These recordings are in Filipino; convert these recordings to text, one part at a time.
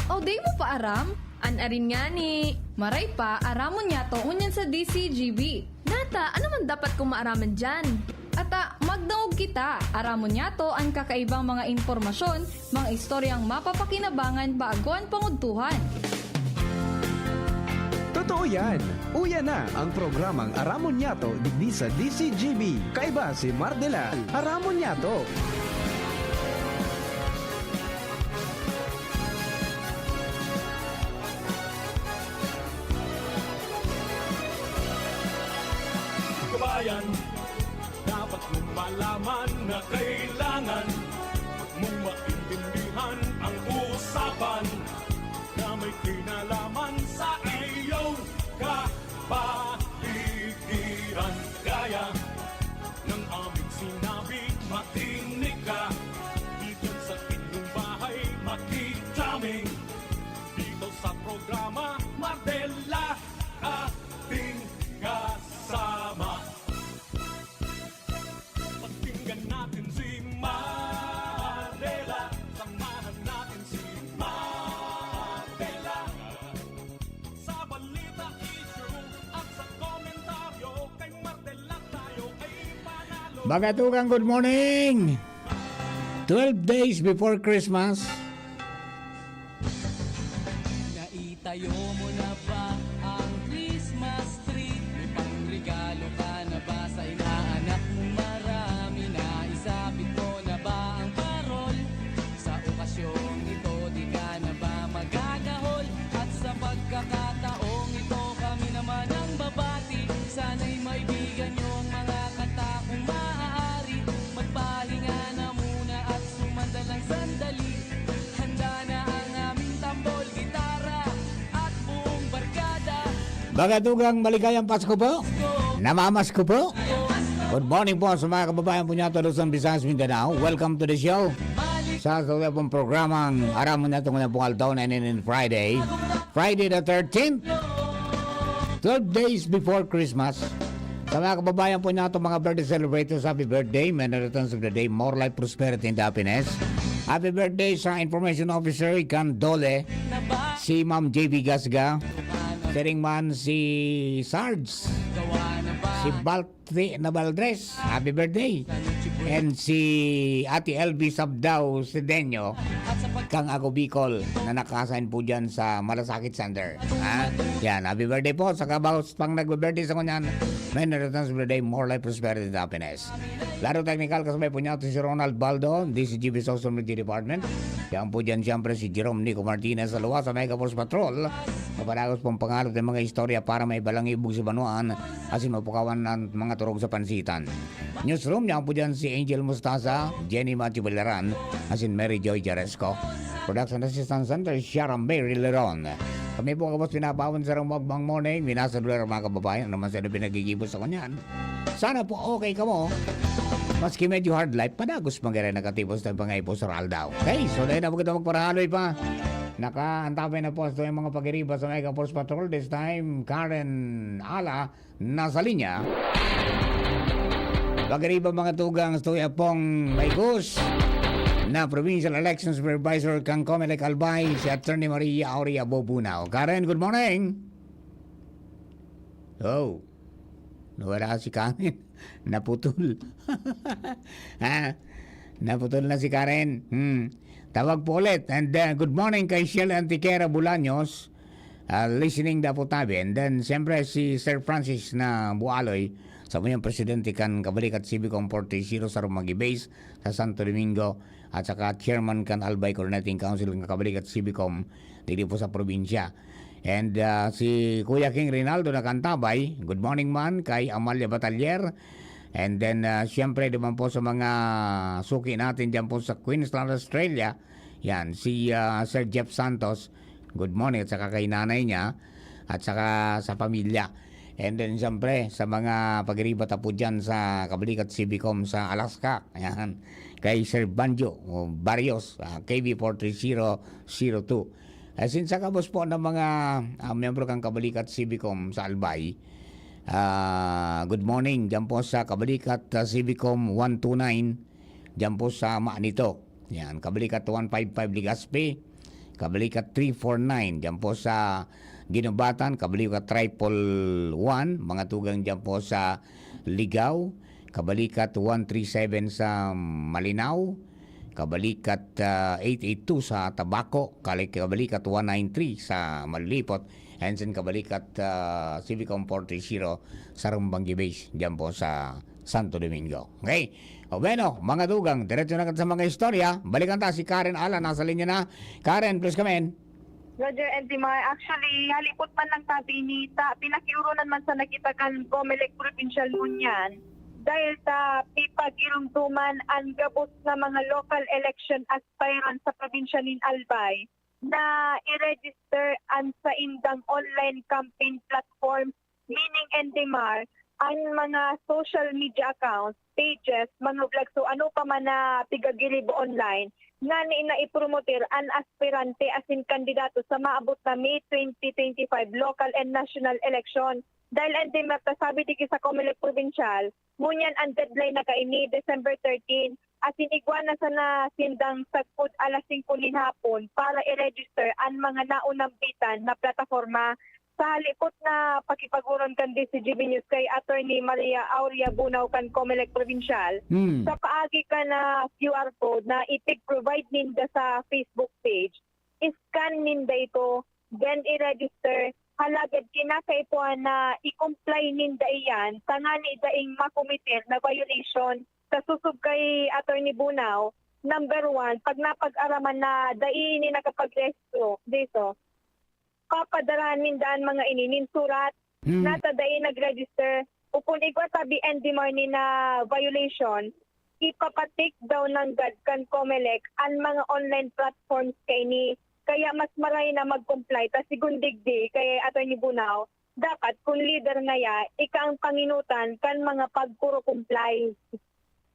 O day mo pa aram? Anarin nga ni. Maray pa, aramon niya to unyan sa DCGB. Nata, ano man dapat kong maaraman dyan? Ata, magdaog kita. Aramon niya to ang kakaibang mga impormasyon, mga istoryang mapapakinabangan bago ang pangudtuhan. Totoo yan. Uya na ang programang Aramon Yato digdi sa DCGB. Kaiba si Mardela. Aramon Yato. Kabayan, dapat mong malaman na kailangan mong maintindihan ang usapan na may kinalaman sa iyong kapaligiran. Gaya ng aming sinabi, makinig ka dito sa inyong bahay, makijaming dito sa programa Mardela, ating kasama. Pakinggan natin si Mardela, samahan natin si Mardela. Sa balita, issue at sa komentaryo, kay Mardela tayo ay panalo. Mga tugang, good morning! 12 days before Christmas. Naitayo mo na ba ang Christmas tree? May pangregalo ka na ba sa inaanak mong marami? Naisapit mo na ba ang parol? Sa okasyong ito di ka na ba magagahol? At sa pagkakataong ito kami naman ang babati. Sana'y maibigan niyo ang mga kanta kung maaari. Magpahinga na muna at sumandalang sandali. Handa na ang aming tambol, gitara at buong barkada. Mga tugang, maligayang Pasko po. Namamasko po. Good morning po sa mga kababayan po niya todos ng Visayas, Mindanao. Welcome to the show. Sa sa pong programang Aramon Yato na pong altaw na in Friday. Friday the 13th. 12 days before Christmas. Sa mga kababayan po niya mga birthday celebrators, happy birthday. Many returns of the day. More life, prosperity, and happiness. Happy birthday sa Information Officer Ikan Dole, si Ma'am JV Gasga, Sering man si Sarge, Gawa na ba? si Balti Nabaldres, happy birthday. And si Ate LB Sabdao Sedeño, At sa pag Kang Ako Bicol, na nakasign po dyan sa Malasakit Center. Ha? Yan, happy birthday po. Sa kabaos pang nag-birthday sa kanyan, may returns of the day, more life, prosperity, and happiness. Laro technical, kasabay po niya ito si Ronald Baldo, DCGB Social Media Department. Yan po dyan siyempre si Jerome Nico Martinez sa luwa sa Mega Force Patrol. Mapanagos pong pangarap ng mga istorya para may balang ibog sa banuan asin mapukawan ng mga turog sa pansitan. Newsroom, yan po dyan si Angel Mustasa, Jenny Matthew Balaran, asin Mary Joy Jaresco. Production Assistant Center, Sharon Mary Leron. Kami po kapos pinabawan sa Ramagbang Morning, minasalular ang mga kababayan naman sa pinagigibos sa kanyan. Sana po okay ka mo. Maski medyo hard life, padagos magkara nakatipos ng pangaipo sa Raldaw. Okay, so dahil na po kita magparahaloy pa. Nakaantapay na po ito yung mga pag-iriba sa Mega Force Patrol. This time, Karen Ala nasa linya. Pag-iriba mga tugang, ito yung pong may gus na Provincial Elections Supervisor kang Comelec Albay, si Attorney Maria Aurea Bobunao. Karen, good morning! Oh, nawala si Karen. Naputol. Ha? Naputol na si Karen. Tawag po ulit. And good morning kay Shell Antiquera Bulaños. Listening na po tabi. And then, siyempre, si Sir Francis na Bualoy, sa muyang presidente kan Kabalikat Civicom 40 sa Rumagi Base sa Santo Domingo at saka chairman kan Albay Coordinating Council ng Kabalikat Civicom dito po sa probinsya. And si Kuya King Rinaldo na kantabay, good morning man kay Amalia Batalier. And then siyempre naman po sa mga suki natin dyan po sa Queensland, Australia, yan si Sir Jeff Santos, good morning, at saka kay nanay niya at saka sa pamilya. And then siyempre sa mga pag-iribat po dyan sa Kabalikat Civicom sa Alaska, ayan, kay Sir Banjo Barrios, KB43002. Since sa kabos po ng mga miyembro kang Kabalikat Civicom sa Albay, good morning dyan po sa Kabalikat Civicom 129 dyan po sa Maanito. Yan, Kabalikat 155 Legazpi, kabalikat 349 dyan po sa Ginubatan, kabalikat 111 mga tugang dyan po sa Ligaw, kabalikat 137 sa Malinaw, kabalikat 882 sa Tabaco, kabalikat 193 sa Malilipot, and then kabalikat Civicom 40 sa Rumbangi Base dyan po sa Santo Domingo. Okay? O bueno, mga dugang, diretso na sa mga istorya. Balikan ta si Karen Ala, nasa linya na. Karen, please come in. Roger and Timar, actually, halipot man lang tabi ni pinakiurunan man sa nakitakan Comelec Provincial Union dahil sa pipagirumduman ang gabos na mga local election aspirants sa probinsya ng Albay na i-register ang sa indang online campaign platform, meaning Endemar, ang mga social media accounts, pages, mga vlogs, so ano pa man na tigagilibo online, nga ni na ipromoter ang aspirante as in kandidato sa maabot na May 2025 local and national election. Dahil hindi matasabi digi sa Comelec Provincial, ngunyan ang deadline na kaini December 13, as in iguana sa na sindang sagpud alas 5 nin hapon para i-register ang mga naunang bitan na plataforma. Sa halipot na pakipaguron kan DCGB News kay Attorney Maria Aurea Bunaw kan Comelec Provincial, sa paagi ka na QR code na itig-provide ninda sa Facebook page, iscan ninda ito, then i-register, halagad kinakaipuan na i-comply ninda iyan, tangani daing makomiter na violation sa susub kay Attorney Bunaw. Number 1, pag napag-araman na daing ni nakapag-restro dito, papadarahan nindaan mga ininin surat nata daing nag-register upon igwa tabi Endemar ni na violation, ipapatik daw ng kan Comelec ang mga online platforms kay ni kaya mas maray na mag-comply ta sigundigdi kay Attorney Bunaw dapat kung leader nga ya ika ang panginutan kan mga pagpuro comply.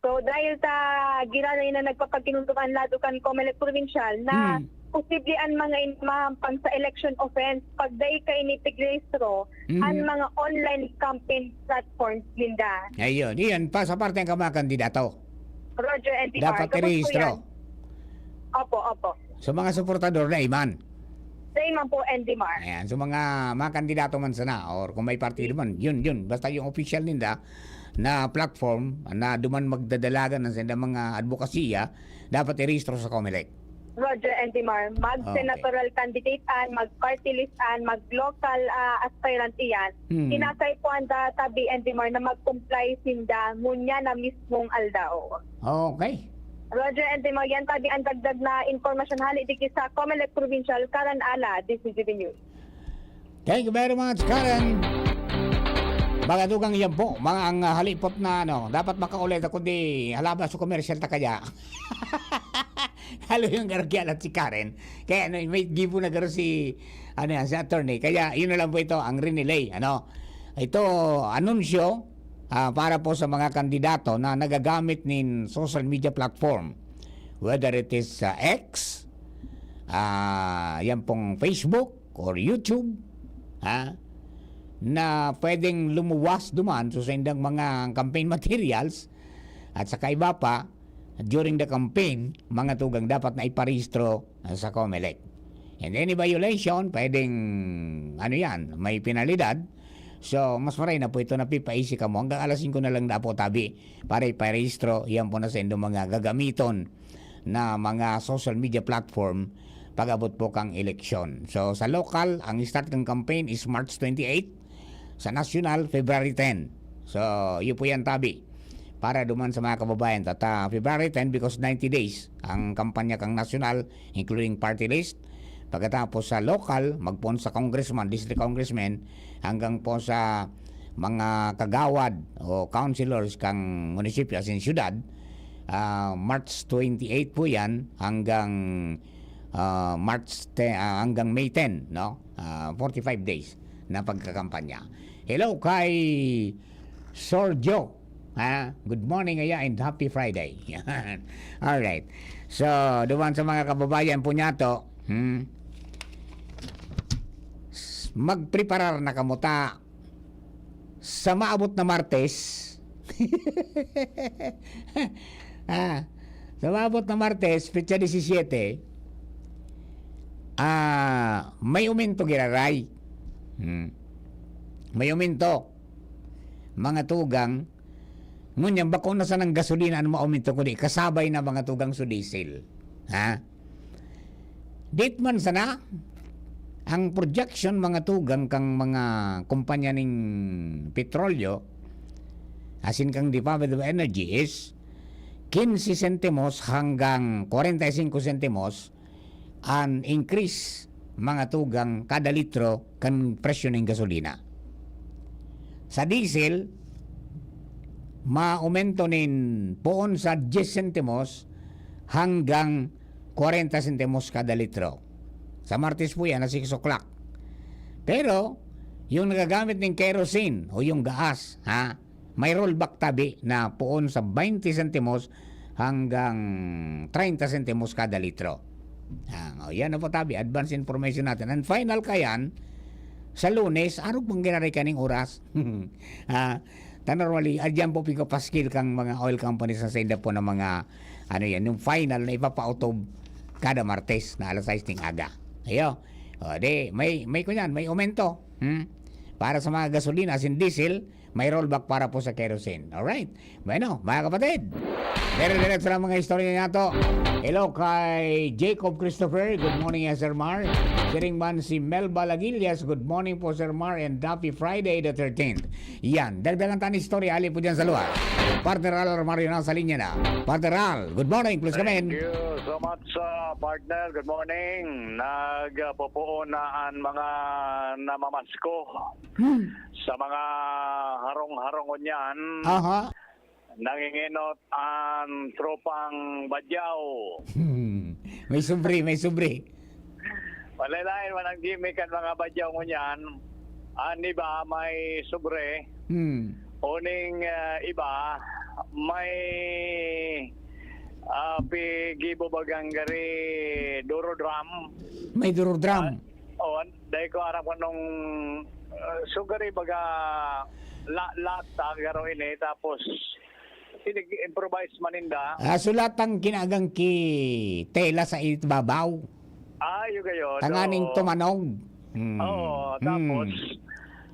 So dahil ta giranay na nagpapagkinuntukan lado kan Comelec Provincial na posible ang mga mahampang sa election offense pag dahi ka initig-rehistro ang mga online campaign platforms, Linda. Ayun, iyan pa sa parte ng mga kandidato. Roger and Timar. Dapat i-rehistro. Opo. Sa mga suportador na iman. Sa iman po, Endemar. Ayan, so mga kandidato man sana or kung may partido man, yun. Basta yung official ninda na platform na duman magdadalagan ng sila mga advokasya, dapat i-rehistro sa Comelec. Roger and Timar, mag-senatorial candidate an, mag-party list an, mag-local aspirant iyan. Inasay po ang tabi and Timar na mag-comply sinda ngunya na mismong aldao. Okay. Roger and Timar, yan tabi ang dagdag na informasyon hali digi sa Comelec Provincial, Karen Ala, DCGB News. Thank you very much, Karen. Mga dugang yan po, mga ang halipot na dapat makaulit ako di halaba sa commercial ta kaya. Halo yung garagyan at si Karen. Kaya may give na garo si attorney. Kaya yun na lang po ito, ang rinilay. Ito, anunsyo para po sa mga kandidato na nagagamit ng social media platform. Whether it is X, yan pong Facebook or YouTube, na pwedeng lumuwas duman sa indang mga campaign materials at saka iba pa during the campaign, mga tugang dapat na iparehistro sa Comelec. And any violation, pwedeng may penalidad. So, mas maray na po ito napipaisi ka mo. Hanggang alas 5 na lang na po tabi para iparehistro. Yan po na sa indong mga gagamiton na mga social media platform pag-abot po kang eleksyon. So, sa local, ang start ng campaign is March 28. Sa national, February 10. So, yun po yan tabi. Para duman sa mga kababayan. February 10 because 90 days ang kampanya kang national, including party list. Pagkatapos sa local, magpon sa congressman, district congressman, hanggang po sa mga kagawad o councilors kang munisipyo as in syudad, March 28 po yan hanggang hanggang May 10, 45 days na pagkakampanya. Hello kay Sir Joe. Good morning and happy Friday. Alright. So, duman sa mga kababayan po niya to, magpreparar na kamuta sa maabot na Martes. Sa maabot na Martes, petsa 17, may uminto giraray. May uminto. Mga tugang, ngunyan bako na sa ng gasolina ano mauminto kundi kasabay na mga tugang sa diesel. Ha? Date man sana ang projection mga tugang kang mga kumpanya ning petrolyo asin kang Department of Energy is 15 centimos hanggang 45 centimos an increase mga tugang kada litro kan presyo ng gasolina. Sa diesel, maumento nin poon sa 10 centimos hanggang 40 centimos kada litro. Sa Martes po yan, na 6 o'clock. Pero, yung nagagamit ng kerosene o yung gas, may rollback tabi na poon sa 20 centimos hanggang 30 centimos kada litro. Yan na po tabi, advance information natin. And final kayan, sa Lunes, ano pang ginaray ka ng oras? Normally, adyan po pikapaskil kang mga oil companies na sa po ng mga, yung final na ipapautob kada Martes na alas 6 ng aga. Ayo. May kunyan, may aumento. Para sa mga gasolina sin diesel, may rollback para po sa kerosene. Alright. Bueno, mga kapatid. Dire-diretso lang mga istorya nga to. Hello kay Jacob Christopher. Good morning, Sir Mar. Siring man si Melba Lagilias. Good morning po, Sir Mar. And happy Friday the 13th. Yan. Dagdagan tayo istorya. Ali po dyan sa lugar. Partner Al Mario na sa linya na. Partner Al, good morning. Please come in. Thank you so much, partner. Good morning. Nagpupuon na ang mga namamasko sa mga harong-harongon yan. Aha. Nanginginot ang tropang Badyaw. May subri, may subri. Malalain man ang gimmick ang mga Badyaw mo yan. Ani ba may sobre? Uning iba may pigibo bagang gari duro drum. May durudram. Dahil ko arap ko nung sugari baga lata garo ini tapos improvise maninda. Sulatang kinagang ki tela sa ibabaw. Yung gayo. Tanganing tumanog. Tapos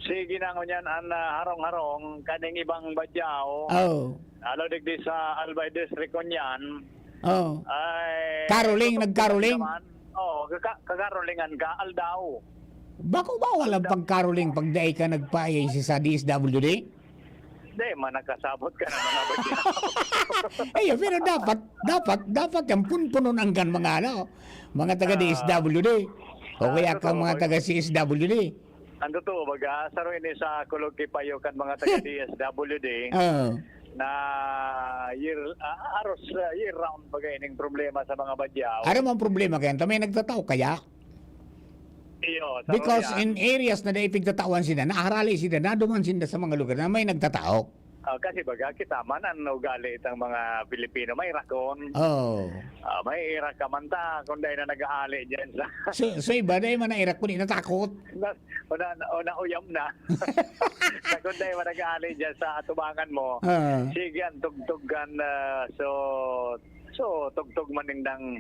sige na ngunyan ang harong-harong kaning ibang Badyaw. Alo digdi sa Albay District kunyan. Ay Caroling, nagcaroling. Kagarolingan ka aldaw. Bako ba walang pagkaroling pagdaay ka nagpaayay sa DSWD? Hindi man nakasabot ka ng mga Badyaw. Pero dapat yung punpunon anggan mga taga DSWD. O kaya kang mga taga CSWD. Ang totoo baga saro ini sa kulog kipayo kan mga taga DSWD na year round baga ining problema sa mga Badyaw. Ano mang problema kaya? May nagtataw kaya? Iyo, Because in areas na naipigtatawan sila, naharali sila, naduman sila sa mga lugar na may nagtatao. Kasi baga kita man ang ugali itang mga Pilipino may rakon. May irak ka man ta kung dahil na nag-aali dyan sa... So iba dahil man na irak ko natakot. Nauyam na. Kung dahil man nag-aali dyan sa atubangan mo, sige ang tugtugan. So tugtug manindang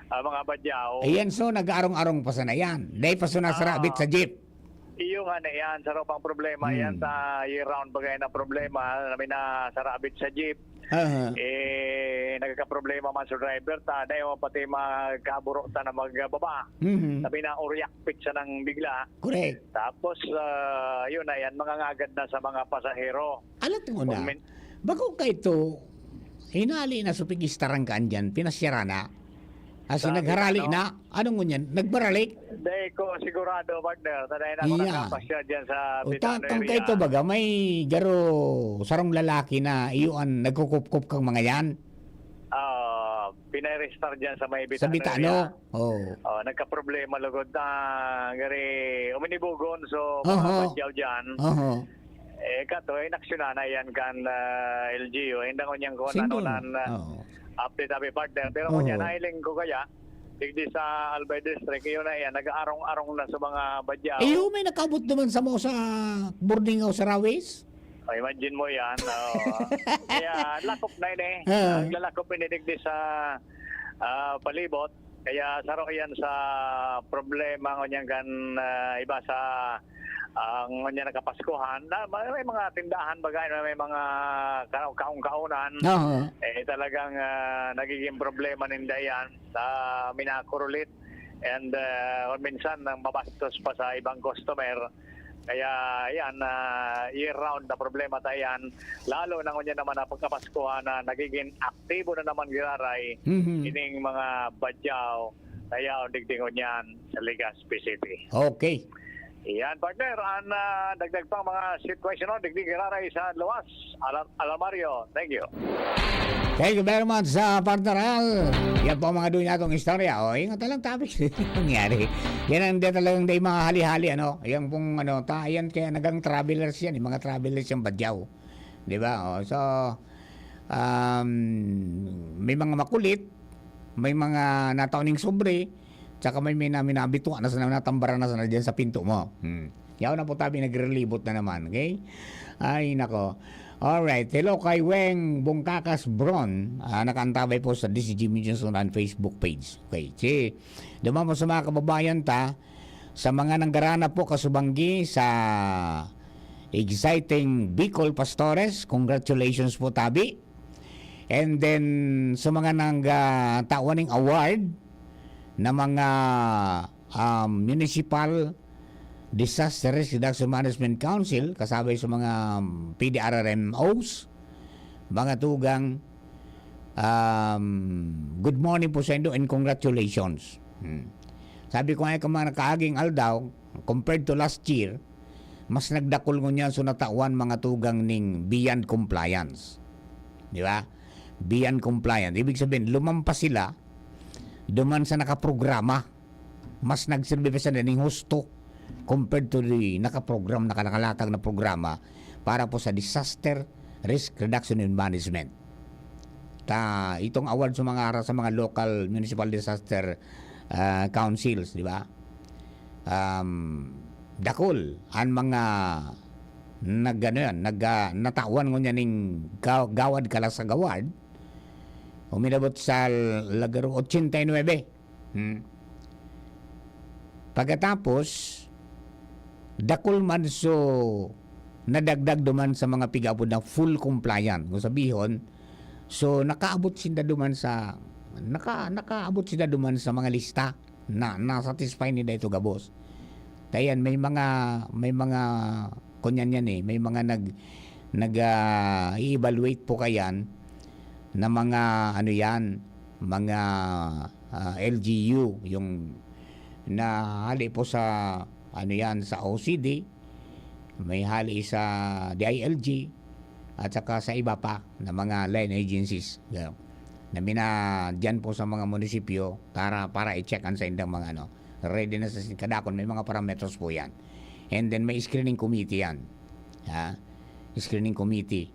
mga Badyaw. Ayan, so nag-arong-arong pa sana yan. Dahil pa so nasarabit sa jeep. Iyo nga na yan, sarap ang problema yan sa year-round bagay na problema namin na sarabit sa jeep. Nagkakaproblema man sa driver ta, dahil pati magkaburo ta na magbaba. Sabi na uriyak pitsa ng bigla. Correct. Tapos, yun na yan, mga ngagad na sa mga pasahero. Alat mo na, bago ka ito, hinali na supigistarang kaan dyan, pinasyara na. Asi nagharali na, anong ngunyan? Nagbaralik? Dahil ko sigurado, partner, dahil ako nakapasya dyan sa Bitano Utang area. ka ito baga, may garo sarong lalaki na iyuan nagkukup-kup kang mga yan? Pinay-restar dyan sa may Sa Bitano Bitano? area. Nagka-problema lugod na gari uminibugon so mga Badyaw dyan. Kato, naksyonan na yan kan LGU. Hindi ko niyang kung ano nan update abi partner. Pero kung yan, nailing ko kaya, digdi sa Albay District, yun na yan, nag-aarong-arong na sa mga Badyaw. May nakabot naman sa mo sa boarding o sa Rawis? Imagine mo yan. Kaya lakop na yun Ang lalakop ini digdi sa palibot. Kaya saro yan sa problema ngunyan kan iba sa ang ngunyan nakapaskuhan na may mga tindahan bagay may mga kaung-kaunan Oo. talagang nagiging problema ninda yan sa minakurulit and minsan mabastos pa sa ibang customer. Kaya yan, year-round na problema tayo yan. Lalo na ngunyan naman na pagkapaskuhan na nagiging aktibo na naman giraray ining mga badyaw kaya digdingon yan sa Legazpi City. Okay. Yan, partner, ang dagdag pang mga sitwasyon digdig giraray sa luwas. Alamario, thank you. Thank you very much sa partner Al. Yan po ang mga doon natong istorya. O, ingat lang topic. Nangyari. Yan ang talagang day mga hali-hali. Ano? Yan pong yan kaya nagang travelers yan. Yung mga travelers yung badyaw. Di ba? O, so, may mga makulit. May mga natauning sobre. Tsaka may minabituan na sa natambaran na sa dyan sa pinto mo. Yaw na po tabi nagre-relibot na naman. Okay? Ay, nako. Alright, hello kay Weng Bungkakas Bron. Nakaantabay po sa DCG Medias on Facebook page. Okay, duman po sa mga kababayan sa mga nanggarana po kasubanggi sa exciting Bicol Pastores. Congratulations po tabi. And then sa mga tawaning award na mga municipal Disaster Risk Reduction Management Council, kasabay sa mga PDRRMOs, mga tugang, good morning po sa inyo and congratulations. Sabi ko nga mga nakaaging aldaw, compared to last year, mas nagdakol ko niya so natawan mga tugang ning beyond compliance. Di ba? Beyond compliance. Ibig sabihin, lumampas sila, duman sa nakaprograma, mas nagsilbi pa sa ning husto compared to the nakaprogram, nakalatag na programa para po sa Disaster Risk Reduction and Management. Itong award sa mga local municipal disaster councils, di ba? Dakol ang mga natawan ko niya ning gawad kala sa gawad. Uminabot sa lagaro 89. Pagkatapos dakol man so nadagdag duman sa mga pigapod na full compliant. Kung sabihin, so nakaabot sila duman sa nakaabot sila duman sa mga lista na satisfy nila ito gabos. Tayan may mga kunyan yan may mga i-evaluate po kayan na mga mga LGU yung na hali po sa sa OCD, may hali sa DILG at saka sa iba pa na mga line agencies na dyan po sa mga munisipyo para i-check sa indang mga ready na sa kadakon, may mga parameters po yan. And then may screening committee yan. Screening committee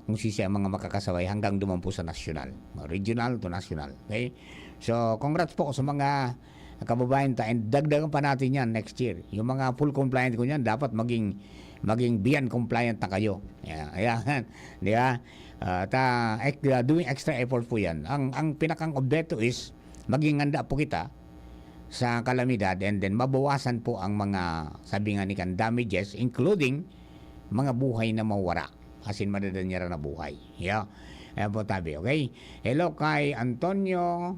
kung sisi ang mga makakasaway hanggang duman po sa national, regional to national. Okay? So congrats po sa mga kababayan and dagdagan pa natin yan next year. Yung mga full compliant ko yan dapat maging beyond compliant na kayo. Ayan. Di ba? Doing extra effort po yan. Ang pinakang objecto is maging handa po kita sa kalamidad and then mabawasan po ang mga sabi nga ni kan damages including mga buhay na mawara. Asin madadanyara na buhay. Yeah. Ayan po tabi. Okay? Hello kay Antonio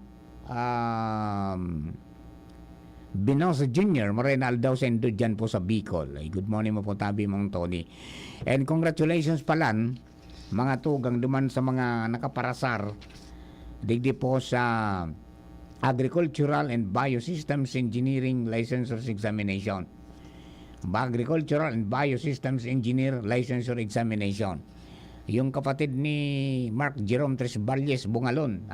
Binosa Jr. Marenal daw sendo dyan po sa Bicol. Good morning mo po tabi mong Tony. And congratulations palan mga tugang duman sa mga nakaparasar digdi po sa Agricultural and Biosystems Engineering Licensure Examination. Agricultural and Biosystems Engineer Licensure Examination. Yung kapatid ni Mark Jerome Tresvalles Bungalon,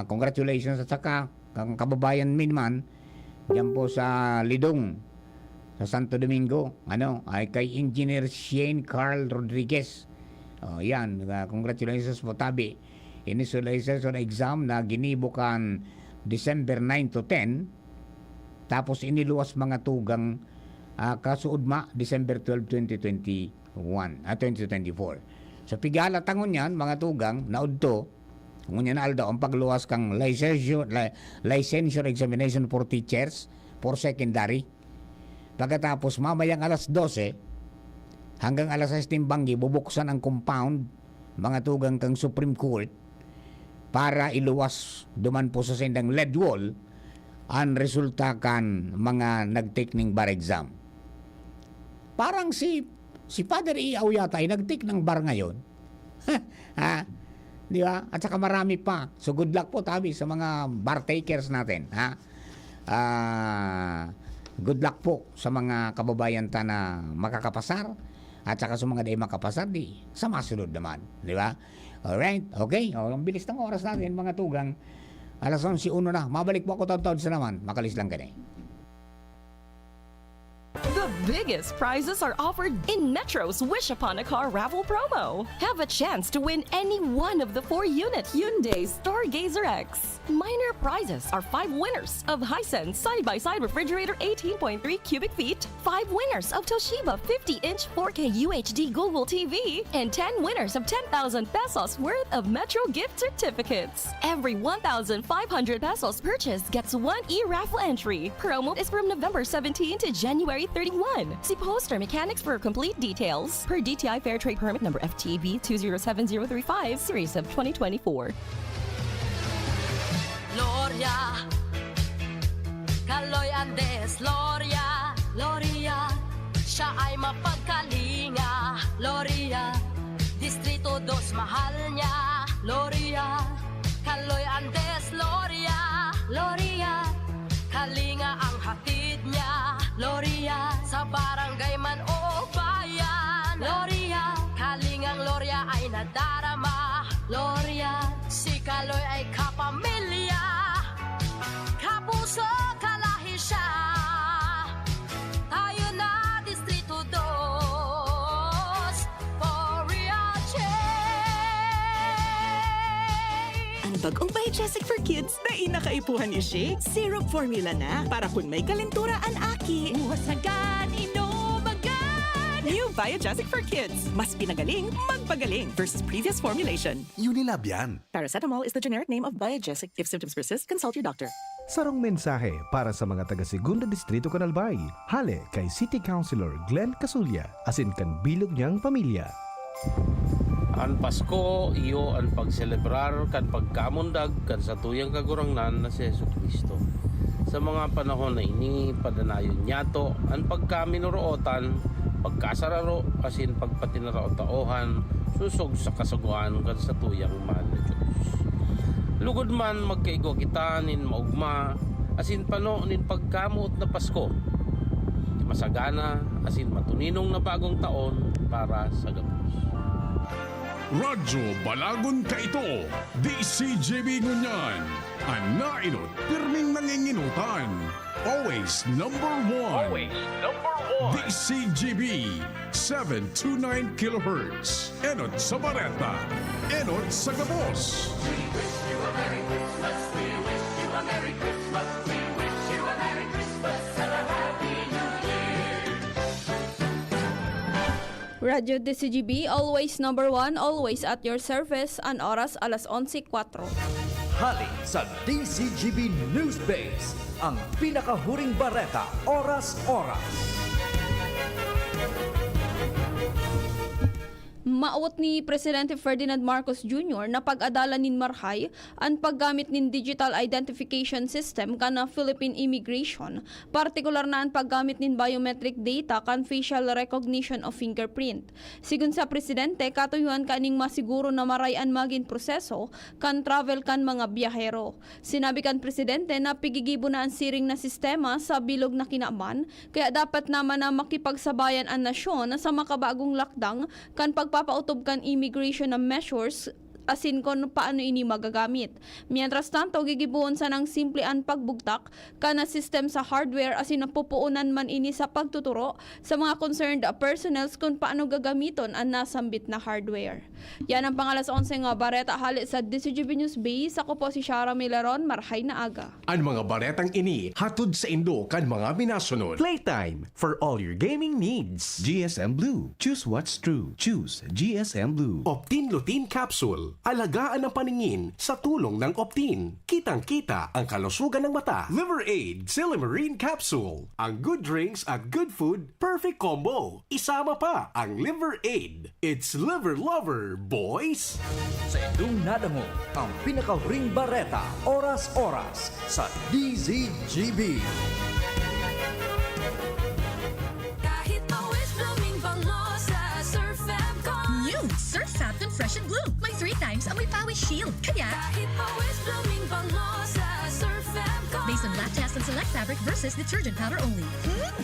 congratulations at saka ang kababayan minman diyan po sa Lidong sa Santo Domingo ay kay Engineer Shane Carl Rodriguez. Yan, congratulations po tabi. Initialization exam na ginibukan December 9 to 10 tapos iniluwas mga tugang kasuudma December 12, 2024. So pigala tangon yan mga tugang naudto Ngunyan aldo, ang pagluwas kang licensure examination for teachers for secondary. Pagkatapos, mamayang alas 12, hanggang alas 6 timbanggi, bubuksan ang compound, mga tugang kang Supreme Court, para iluwas duman po sa sendang lead wall, ang resulta kan mga nag-take ng bar exam. Parang si Father Iaw yata ay nag-take ng bar ngayon. Ha? Di ba? At saka marami pa. So good luck po tabi sa mga bar takers natin. Ha? Good luck po sa mga kababayan ta na makakapasar. At saka sa mga di makapasar, di sa masunod naman. Di ba? Alright, okay. O, ang bilis ng oras natin, mga tugang. Alas 11:01 na. Mabalik po ako taon-taon sa naman. Makalis lang ganun. The biggest prizes are offered in Metro's Wish Upon a Car raffle promo. Have a chance to win any one of the 4-unit Hyundai Stargazer X. Minor prizes are 5 winners of Hisense side-by-side refrigerator 18.3 cubic feet, 5 winners of Toshiba 50-inch 4K UHD Google TV, and 10 winners of 10,000 pesos worth of Metro gift certificates. Every 1,500 pesos purchase gets 1 e-raffle entry. Promo is from November 17 to January 31. See Poster Mechanics for complete details. Per DTI Fair Trade Permit number FTB 207035, series of 2024. Gloria, Kaloy Andes, Gloria, Gloria, siya ay mapagkalinga, Gloria, Distrito 2 mahal niya, Gloria, Kaloy Andes, Gloria, Gloria, kalinga ang hatid niya, Gloria, sa barangay man o bayan, Gloria, kalingang Gloria ay nadarama, Gloria, si Kaloy ay kapamilya, kapuso kalahi siya, tayo na Distrito 2, Poriache. Ang bagong Biogesic for Kids na inakaipuhan ni Shea, syrup formula na para kung may kalentura ang aki. Uwasagan, inumagan! New Biogesic for Kids. Mas pinagaling, magpagaling versus previous formulation. Unilab yan. Paracetamol is the generic name of Biogesic. If symptoms persist, consult your doctor. Sarong mensahe para sa mga taga Segunda Distrito Canalbay. Hale kay City Councilor Glenn Casulya, asin kan bilog niyang pamilya. Ang Pasko, iyo ang pagselebrar kan pagkamundag kan sa tuyang kagurangnan na si Jesucristo. Sa mga panahon na ini, padanayon niyato ang pagkaminurootan, pagkasararo, asin pagpatinaraot-taohan, susog sa kasaguan kan sa tuyang mahal na Diyos. Lugod man magkaigo kita nin maugma, asin pano nin pagkamuot na Pasko. Di masagana, asin matuninong na bagong taon para sa gabos. Radyo Balagon ka ito, DCGB Ngunyan. Ang nainot, pirming nanginginutan. Always number one. Always number one. DCGB, 729 kHz. Enot sa Bareta. Enot sa Gabos. We wish you a Merry Christmas. We wish you a Merry Christmas. We wish you a Merry Christmas and a Happy New Year. Radyo DCGB, always number 1, always at your service, ang oras alas 11:04. Hali sa DCGB News Base, ang pinakahuring bareta, oras-oras. Maawat ni Presidente Ferdinand Marcos Jr. na pag-adala nin Marhay ang paggamit nin Digital Identification System kana Philippine Immigration, partikular na ang paggamit nin biometric data kan facial recognition of fingerprint. Sigun sa Presidente, katuyuan kaning masiguro na marayan maging proseso kan travel kan mga biyahero. Sinabi kan Presidente na pigigibo na ang siring na sistema sa bilog na kinaaman, kaya dapat naman na makipagsabayan ang nasyon sa makabagong lakdang kan pagpapautob kan immigration na measures asin kon paano ini magagamit. Mientras tanto, gigibuon sa ng simple ang pagbugtak kana system sa hardware asin napupuunan man ini sa pagtuturo sa mga concerned personnels kung paano gagamiton ang nasambit na hardware. Yan ang pangalas 11 nga bareta hali sa DCGB News Base. Ako po si Shara Milaron, marhay na aga. Ang mga baretang ini, hatod sa Indo kan mga minasunod. Playtime for all your gaming needs. GSM Blue. Choose what's true. Choose GSM Blue. Optin Lutein Capsule. Capsule. Alagaan ang paningin sa tulong ng Optin. Kitang-kita ang kalusugan ng mata. Liver Aid Silimarine Capsule. Ang good drinks at good food, perfect combo. Isama pa ang Liver Aid. It's liver lover, boys! Sa inyong nadango ang pinakahuring bareta, oras-oras sa DZGB. Kahit pawis blooming bango sa Surf Fabcon. New Surf Fabcon Fresh and Bloom. May 3 times amoy pawis shield. Kaya, Kahit pawis blooming bango sa Surf Fabcon. based on black test and select fabric versus detergent powder only.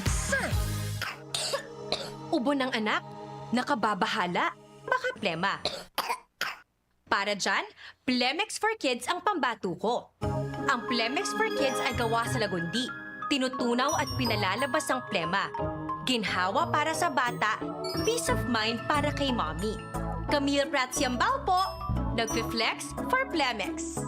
Surf! Ubo ng anak, nakababahala, baka plema. Para dyan, Plemex for Kids ang pambato ko. Ang Plemex for Kids ay gawa sa lagundi. Tinutunaw at pinalalabas ang plema. Ginhawa para sa bata, peace of mind para kay mommy. Camille Prats Yambao po, nagfi-flex for Plemex.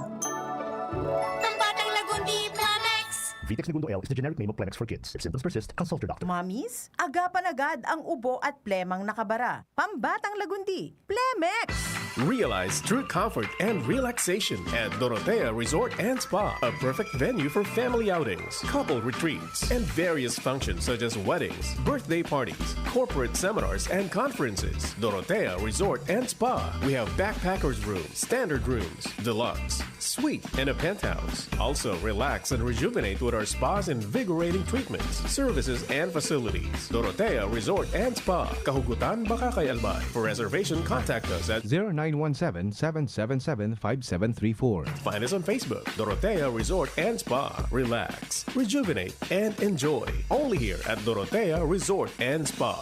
Ang batang lagundi, Planex! Vitex Segundo L is the generic name of Plemex for kids. If symptoms persist, consult your doctor. Mamis, agapan agad ang ubo at plemang nakabara. Pambatang lagundi, Plemex! Realize true comfort and relaxation at Dorotea Resort and Spa, a perfect venue for family outings, couple retreats, and various functions such as weddings, birthday parties, corporate seminars, and conferences. Dorotea Resort and Spa. We have backpackers rooms, standard rooms, deluxe, suite, and a penthouse. Also, relax and rejuvenate with our spa's invigorating treatments, services, and facilities. Dorotea Resort and Spa, Kahugutan, Bakakay, Albay. For reservation, contact us at 0917-777-5734. Find us on Facebook, Dorotea Resort and Spa. Relax, rejuvenate, and enjoy. Only here at Dorotea Resort and Spa.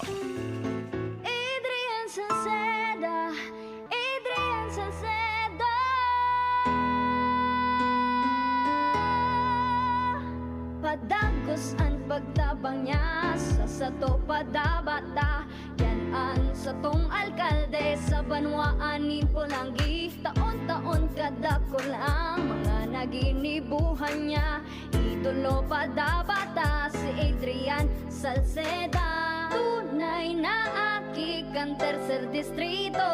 Adrian Salceda, Adrian Salceda. Padagos ang pagtabang niya sa sato padabata. Yan ang satong alkalde sa banwaan ni Pulangi. Taon-taon kada ko lang mga naginibuhan niya. Idolo padabata si Adrian Salceda. Tunay na aki kang tercer distrito.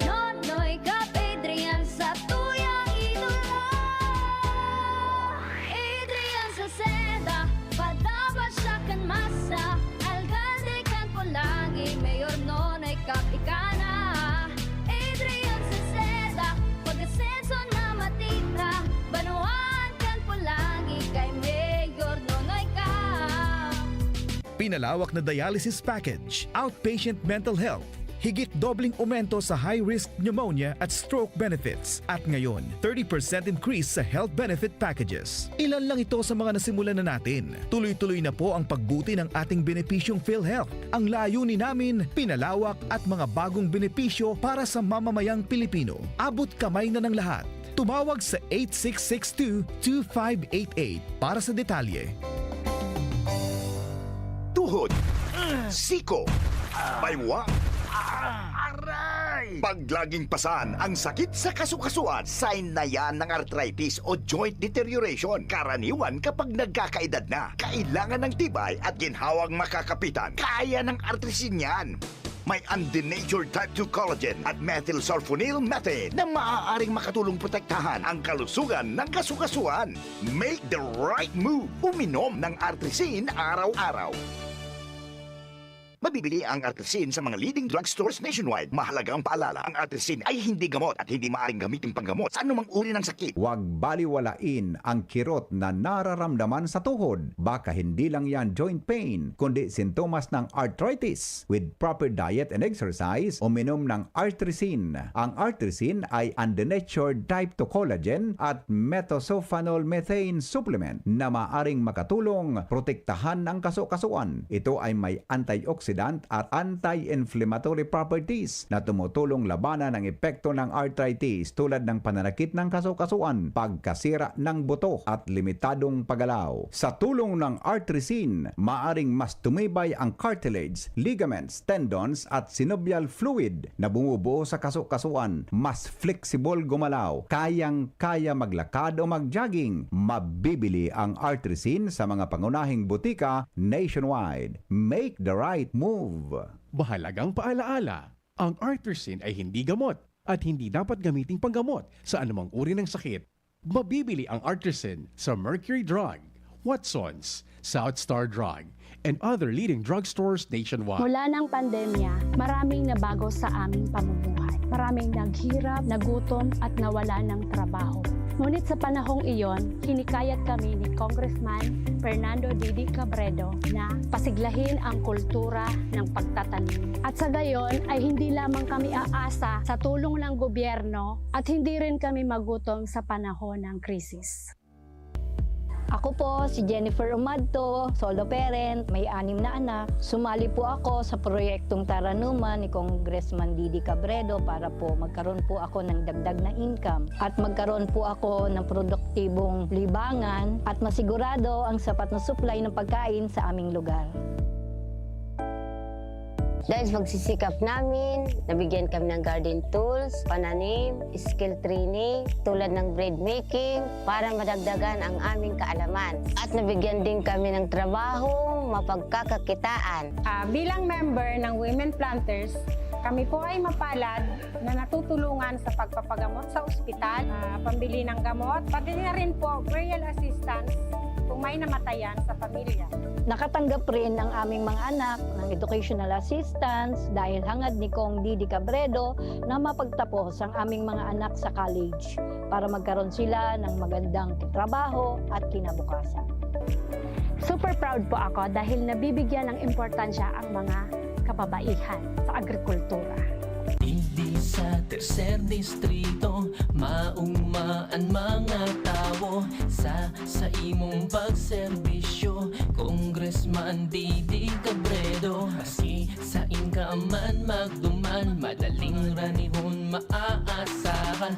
Nonoy kap Adrian sa tuyang idolo. Adrian Salceda, padaba siya kan masa. Alcalde kan Pulangi, mayor nonoy kap ikana. Adrian Salceda, pag-asenso na matita. Banuan kan Pulangi, kay mayor nonoy kap. Pinalawak na dialysis package, outpatient mental health, higit dobling aumento sa high-risk pneumonia at stroke benefits. At ngayon, 30% increase sa health benefit packages. Ilan lang ito sa mga nasimulan na natin. Tuloy-tuloy na po ang pagbuti ng ating benepisyong PhilHealth. Ang layunin namin, pinalawak at mga bagong benepisyo para sa mamamayang Pilipino. Abot kamay na ng lahat. Tumawag sa 8662-2588 para sa detalye. Tuhod, siko, baywang, aray! Pag laging pasan ang sakit sa kasukasuan, sign na yan ng arthritis o joint deterioration. Karaniwan kapag nagkakaedad na, kailangan ng tibay at ginhawang makakapitan. Kaya ng artrisin yan. May undenatured type 2 collagen at methylsulfonyl methane na maaaring makatulong protektahan ang kalusugan ng kasukasuan. Make the right move. Uminom ng artrisin araw-araw. Mabibili ang artrisin sa mga leading drugstores nationwide. Mahalagang paalala, ang artrisin ay hindi gamot at hindi maaaring gamitin panggamot sa anumang uri ng sakit. Huwag baliwalain ang kirot na nararamdaman sa tuhod. Baka hindi lang yan joint pain, kundi sintomas ng arthritis. With proper diet and exercise, uminom ng artrisin. Ang artrisin ay undenatured type 2 collagen at methylsulfonyl methane supplement na maaring makatulong protektahan ang kasukasuan. Ito ay may antioxidant at anti-inflammatory properties na tumutulong labanan ang epekto ng arthritis tulad ng pananakit ng kasukasuan, pagkasira ng buto at limitadong paggalaw. Sa tulong ng artrisin, maaring mas tumibay ang cartilage, ligaments, tendons at synovial fluid na bumubuo sa kasukasuan. Mas flexible gumalaw, kayang-kaya maglakad o mag-jogging. Mabibili ang artrisin sa mga pangunahing butika nationwide. Make the right move. Mahalagang paalaala, ang artrisin ay hindi gamot at hindi dapat gamiting panggamot sa anumang uri ng sakit. Mabibili ang Artisan sa Mercury Drug, Watsons, South Star Drug, and other leading drugstores nationwide. Mula ng pandemya, maraming nabago sa aming pamumuhay. Maraming naghirap, nagutom at nawala ng trabaho. Ngunit sa panahong iyon, hinikayat kami ni Congressman Fernando Didi Cabredo na pasiglahin ang kultura ng pagtatanim. At sa gayon ay hindi lamang kami aasa sa tulong ng gobyerno at hindi rin kami magutom sa panahon ng krisis. Ako po si Jennifer Umadto, solo parent, may 6 na anak. Sumali po ako sa proyektong Taranuman ni Congressman Didi Cabredo para po magkaroon po ako ng dagdag na income at magkaroon po ako ng produktibong libangan at masigurado ang sapat na supply ng pagkain sa aming lugar. Dahil sa pagsisikap namin, nabigyan kami ng garden tools, pananim, skill training, tulad ng bread making, para madagdagan ang aming kaalaman. At nabigyan din kami ng trabaho, mapagkakakitaan. Bilang member ng Women Planters, kami po ay mapalad na natutulungan sa pagpapagamot sa ospital, pambili ng gamot, pati na rin po burial assistance kung may namatayan sa pamilya. Nakatanggap rin ang aming mga anak ng educational assistance dahil hangad ni Kong Didi Cabredo na mapagtapos ang aming mga anak sa college para magkaroon sila ng magandang trabaho at kinabukasan. Super proud po ako dahil nabibigyan ng importansya ang mga kababaihan sa agrikultura. Hindi sa tercer distrito, maugmaan mga tao sa imong pagserbisyo, Congressman Didi Cabredo. Maski sa inkaman magduman, madaling ranihon maaasahan.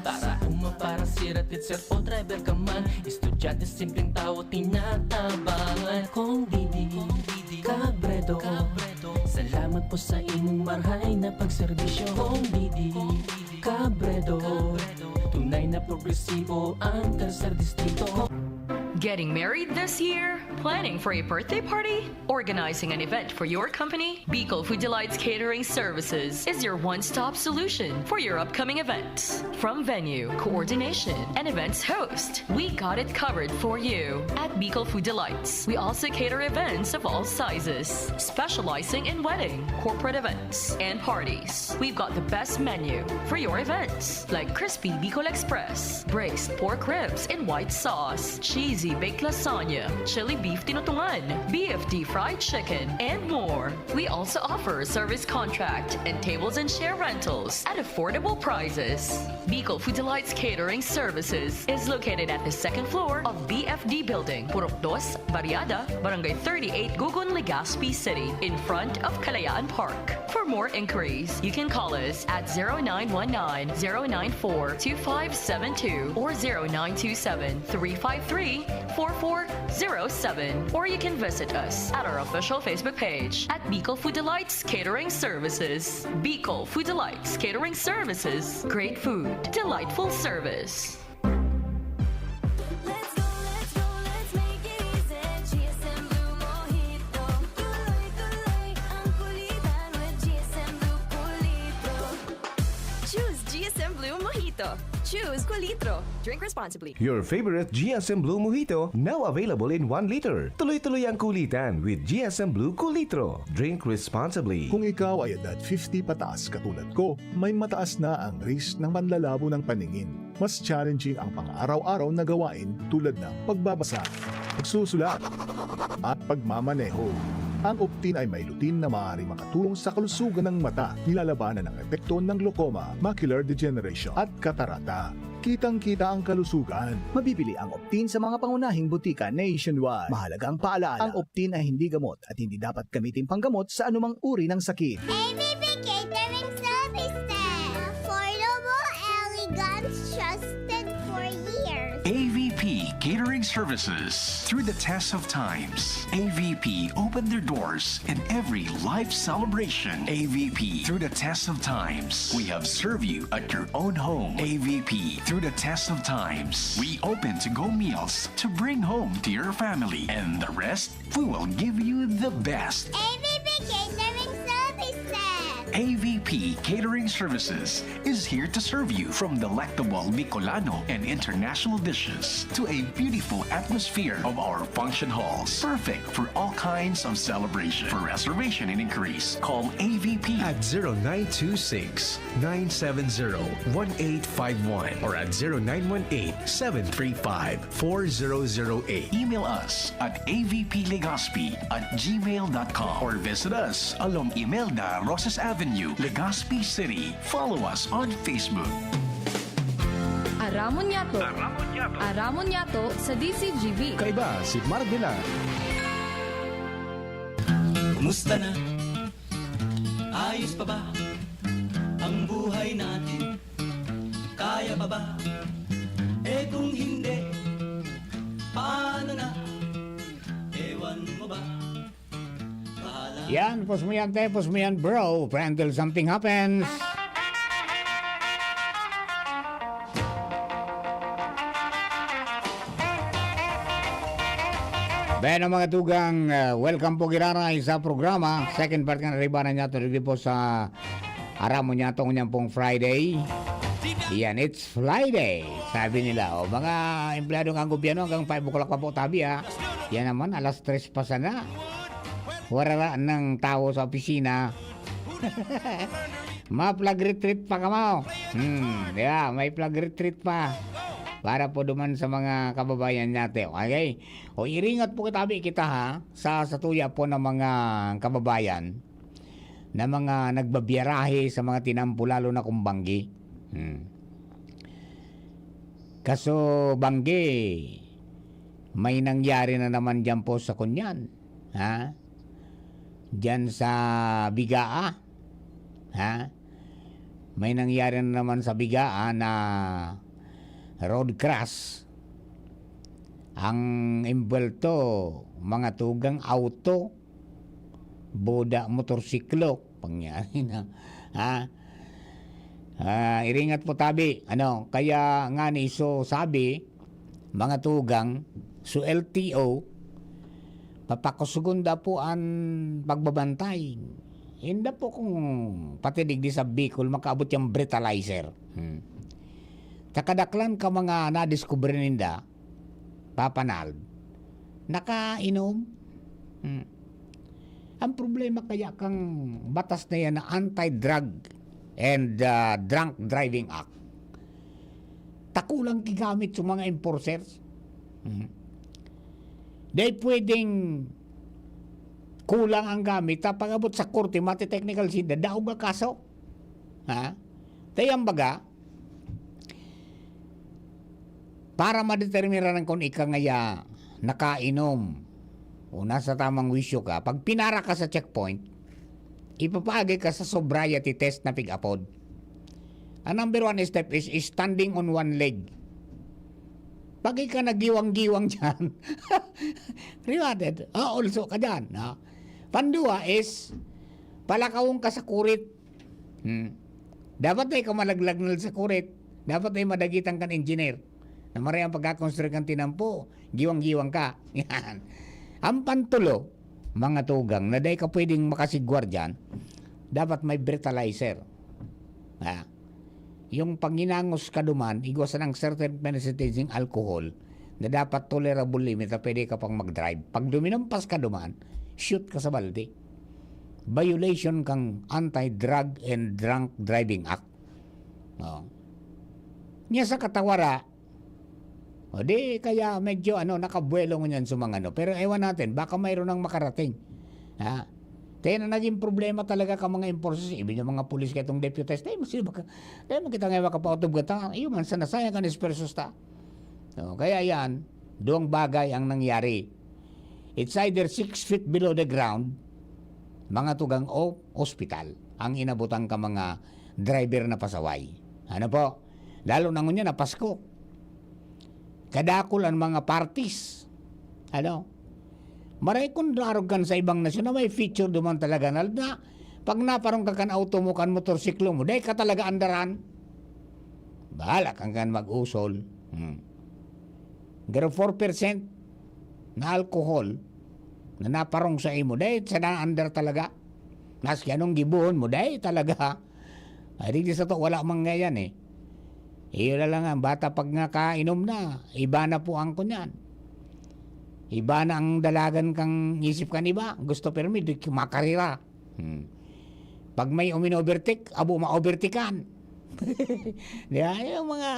Para para siratit sir o driver ka man, estudyante simpleng tao tinatabangan. Kung Didi Cabredo, salamat po sa imong marhay na pagserbisyo. Kung Didi Cabredo, tunay na progresibo ang tercer distrito. Getting married this year? Planning for a birthday party? Organizing an event for your company? Bicol Food Delights Catering Services is your one-stop solution for your upcoming events. From venue, coordination, and events host, we got it covered for you. At Bicol Food Delights, we also cater events of all sizes, specializing in wedding, corporate events, and parties. We've got the best menu for your events, like crispy Bicol Express, braised pork ribs in white sauce, cheesy baked lasagna, chili beef tinutungan, BFD fried chicken, and more. We also offer service contract and tables and chair rentals at affordable prices. Bicol Food Delights Catering Services is located at the 2nd floor of BFD Building, Purok 2, Variada, Barangay 38, Gugun, Legazpi City, in front of Kalayaan Park. For more inquiries, you can call us at 0919-094-2572 or 0927-353-4407, or you can visit us at our official Facebook page at Bicol Food Delights Catering Services. Bicol Food Delights Catering Services. Great food, delightful service. Choose GSM Blue Mojito. Choose Culitro. Drink responsibly. Your favorite GSM Blue Mojito, now available in 1 liter. Tuloy-tuloy ang kulitan with GSM Blue Culitro. Drink responsibly. Kung ikaw ay edad 50 pataas katulad ko, may mataas na ang risk ng panlalabo ng paningin. Mas challenging ang pang-araw-araw na gawain tulad ng pagbabasa, pagsusulat, at pagmamaneho. Ang Optin ay may lutin na maaaring makatulong sa kalusugan ng mata, nilalabanan ang epekto ng glaucoma, macular degeneration at katarata. Kitang-kita ang kalusugan. Mabibili ang Optin sa mga pangunahing butika nationwide. Mahalagang paalala, ang Optin ay hindi gamot at hindi dapat gamitin panggamot sa anumang uri ng sakit. AVP Catering Services. Affordable, elegant, trusted for years. AVP Catering Services. Through the test of times, AVP opened their doors in every life celebration. AVP, through the test of times, we have served you at your own home. AVP, through the test of times, we open to-go meals to bring home to your family. And the rest, we will give you the best. AVP Catering Services. AVP Catering Services is here to serve you from delectable Bicolano and international dishes to a beautiful atmosphere of our function halls. Perfect for all kinds of celebration. For reservation and inquiries, call AVP at 0926-970-1851 or at 0918-735-4008. Email us at avplegaspi@gmail.com or visit us along Imelda Rosas Avenue, Legazpi City. Follow us on Facebook. Aramonyato. Aramonyato sa DCGB. Kaiba si Mardila. Kumusta na? Ayos pa ba ang buhay natin? Kaya pa ba? Eh kung hindi, paano na? Ewan mo ba? Yan, pos mo yan bro, until something happens. Bueno mga tugang, welcome po kiraray sa programa. Second part ka na ribanan niya ito po sa Aramon niya ito ngayon pong Friday. Yan, it's Friday, sabi nila. O mga empleyado ng gobyerno hanggang 5 o'clock pa po tabi ha. Yan naman, alas 3 pa sana. Warara ng tao sa opisina. Ma-plug retreat pa kamo. Yeah, may plug retreat pa. Para po duman sa mga kababayan natin. Okay? O iringat po kita ha sa tuya po ng mga kababayan na mga nagbabiyarahe sa mga tinampo lalo na kung Banggi. Kaso Banggi, may nangyari na naman dyan po sa Kunyan. Ha? Dyan sa Bigaa. Ha? May nangyari na naman sa Bigaa na road crash. Ang imbelto, mga tugang auto, boda motorsiklo, pangyari na. Ha? Iringat po tabi. Kaya nga ni so sabi, mga tugang, so LTO, papakusugunda po ang pagbabantay. Hindi po kung patidig di sa Bicol, makaabot yung breathalyzer. Takadaklan ka mga nadiskubre ninda, papanal, nakainom. Ang problema kaya kang batas na yan na Anti-Drug and Drunk Driving Act. Takulang kigamit sa mga enforcers. Dahil pwedeng kulang ang gamit, tapang abot sa korte, mati technical sinda, daog ka kaso. Ha? Tayang baga, para madeterminaran kung ika ngaya nakainom o nasa tamang wisyo ka, pag pinara ka sa checkpoint, ipapagay ka sa sobriety test na pig-apod. Ang number 1 step is standing on one leg. Pag ka nagiwang-giwang dyan, rewarded. Also ka dyan. No? Pandua is, palakawong ka sa kurit. Dapat ay ka malaglagnal sa kurit. Dapat ay madagitan kan engineer. Na maray ang pagkakonstruct ng tinampo, giwang-giwang ka. Yan. Ang pantulo, mga tugang, na dahi ka pwedeng makasigwar dyan, dapat may breathalyzer. Yung panginangos ka duman, igwasan ng certain percentage ng alcohol na dapat tolerable limit na pwede ka pang mag-drive. Pag duminampas ka duman, shoot ka sa balde. Violation kang Anti-Drug and Drunk Driving Act. Niya sa katawara, o di kaya medyo nakabuelo mo yan sa mga pero ewan natin, baka mayroon nang makarating. Ha? Kaya na naging problema talaga ka mga enforcers, ibig yung mga pulis kaya itong deputized, tayo makita ngayon ka pa autob gata, iyo man sa nasaya ka nispersos ta. Kaya yan, doong bagay ang nangyari. It's either 6 feet below the ground, mga tugang o hospital, ang inabutan ka mga driver na pasaway. Ano po? Lalo na ngunya na Pasko. Kadakol ang mga parties. Maray kung darogan sa ibang nasyon na may feature duman talaga na pag naparong ka kan auto mo kan motorsiklo mo, dahil ka talaga andaran. Bahala kang kan mag-usol. Pero 4% na alcohol na naparong sa imo, dahil sa na-under talaga. Maski anong gibuhon mo, dahil talaga. Ay, di sa to, wala mang ngayon eh. Iyon na lang ang bata pag nga kainom na, iba na po ang kunyan. Iba na ang dalagan kang isip kan iba. Gusto pero may makarira. Pag may umino-overtake, abo ma-overtakean. Diba? Yung mga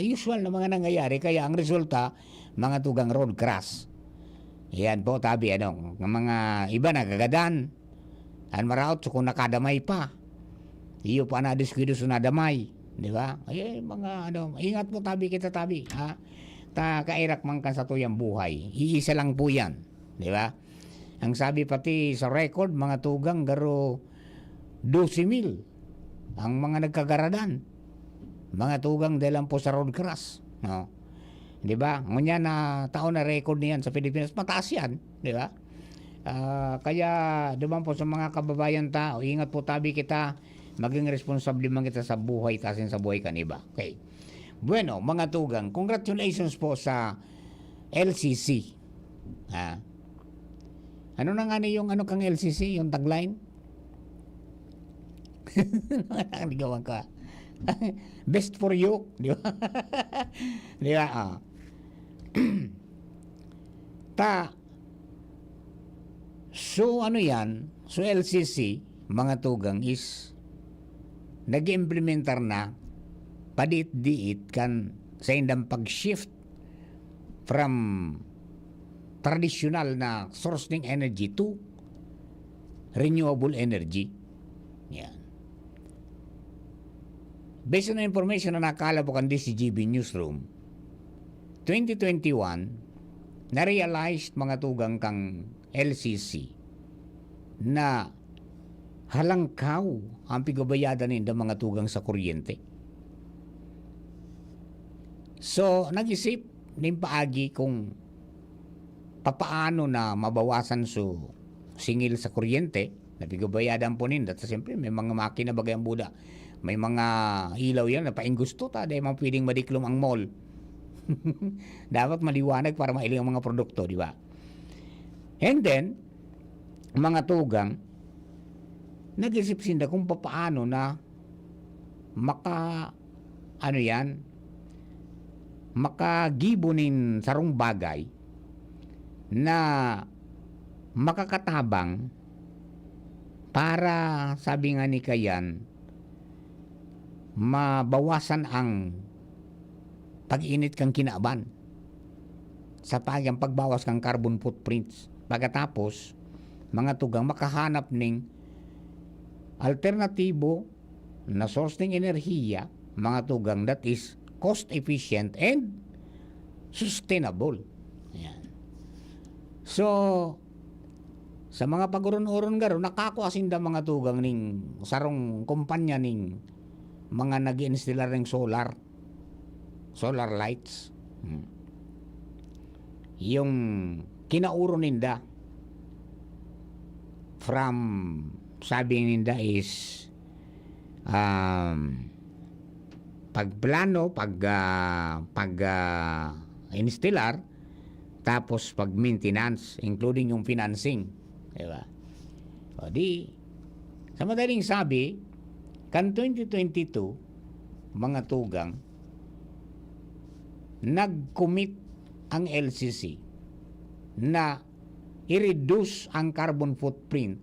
usual na mga nangyayari. Kaya ang resulta, mga tugang road crash. Yan po, tabi, ng mga iba nagagadan. An maraot, so kung nakadamay pa. Iyo pa na diskuido so nadamay. Di ba? Ay, mga ingat po tabi kita tabi. Ha? Kairak man ka sa tuyang buhay. Iisa lang po yan. Di ba? Ang sabi pati sa record, mga tugang garo 12,000 ang mga nagkagaradan. Mga tugang dahil po sa road crash. No? Di ba? Ngunya na taon na record niyan sa Pilipinas. Mataas yan. Di ba? Kaya, diba po sa mga kababayan tao, ingat po tabi kita, maging responsable man kita sa buhay, tasin sa buhay kaniba. Okay. Bueno, mga tugang, congratulations po sa LCC. Ha? Ano na nga yung kang LCC, yung tagline? Ano gawan ka? Best for you, di ba? Di ba? So yan? So LCC, mga tugang is nag-implementar na padiit-diit kan sa indang pag-shift from traditional na source ng energy to renewable energy. Yan. Based on the information na nakala po kan DCGB Newsroom, 2021, na-realized mga tugang kang LCC na halangkaw ang pigabayadan ng mga tugang sa kuryente. So, nag-isip ng paagi kung papaano na mabawasan so singil sa kuryente na pigabayadan po ninda. At siyempre, may mga makina bagay ang buda. May mga ilaw yan na painggusto ta dahil mga pwedeng madiklom ang mall. Dapat maliwanag para mailing ang mga produkto, di ba? And then, mga tugang, nag-isip sinda kung paano na makagibunin sarong bagay na makakatabang para, sabi nga ni Kayan, mabawasan ang pag-init kang kinaban sa pagbawas kang carbon footprints. Pagkatapos, mga tugang makahanap ng alternatibo na source ng enerhiya, mga tugang, that is cost efficient and sustainable. Ayan. So, sa mga pag-uron-uron garo, nakakuasinda mga tugang ning sarong kumpanya ning mga nag-i-installer ng solar lights. Yung kinauro ninda from, sabi ninda is pagplano, installer, tapos pag maintenance, including yung financing, diba? O di, sa madaling sabi, kan 2022, mga tugang, nag-commit ang LCC na i-reduce ang carbon footprint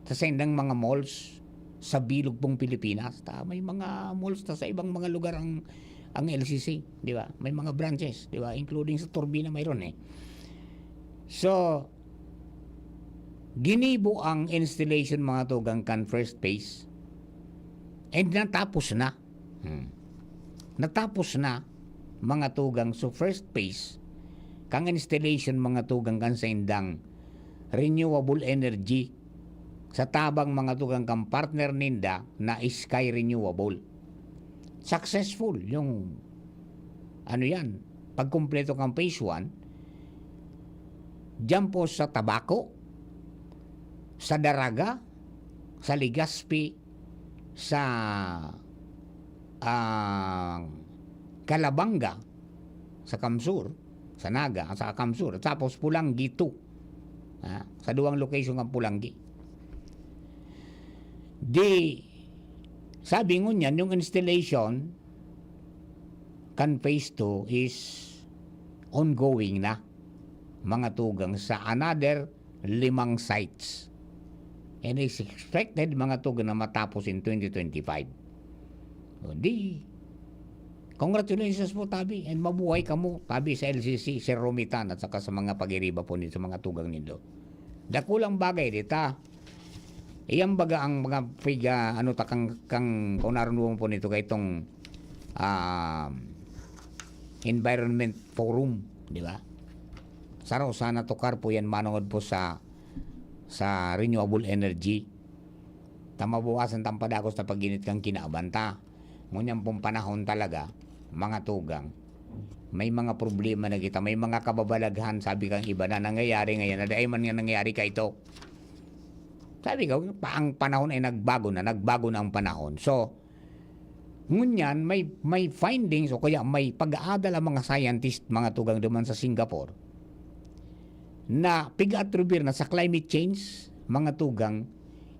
sa sendang mga malls sa bilog pong Pilipinas. May mga malls sa ibang mga lugar ang LCC, di ba? May mga branches, di ba? Including sa Turbina mayroon eh. So, ginibo ang installation mga tugang kan first phase and natapos na. Natapos na mga tugang so first phase kang installation mga tugang kan sa indang renewable energy sa tabang mga tugang kang partner ninda na Sky Renewable. Successful yung pagkumpleto kang phase 1 dyan po sa Tabaco, sa Daraga, sa Legazpi, sa Calabanga, sa Kamsur, sa Naga, sa Kamsur, at tapos Pulangi 2, sa duwang location ng Pulangi. sabi ngun yan, yung installation kan phase 2 is ongoing na, mga tugang, sa another 5 sites. And it's expected, mga tugang, na matapos in 2025. O di, congratulations po, Tabi, and mabuhay ka mo, Tabi, sa LCC, Sir Romitan, at saka sa mga pag-iriba po nito, sa mga tugang nito. Dakulang bagay dita. Iyang baga ang mga piga, kung naroon po nito kay itong Environment Forum, di ba? Saraw sana tukar po yan manood po sa renewable energy. Tamabawasan tampadakos na pag-init kang kinabanta. Ngunyan pong panahon talaga, mga tugang, may mga problema na kita, may mga kababalaghan, sabi kang iba na nangyayari ngayon, na dahil man nga nangyayari ka ito. Sabi ko, ang panahon ay nagbago na ang panahon. So, ngunyan, may findings o kaya may pag-aadal ang mga scientist, mga tugang duman sa Singapore, na pig-attribute na sa climate change, mga tugang,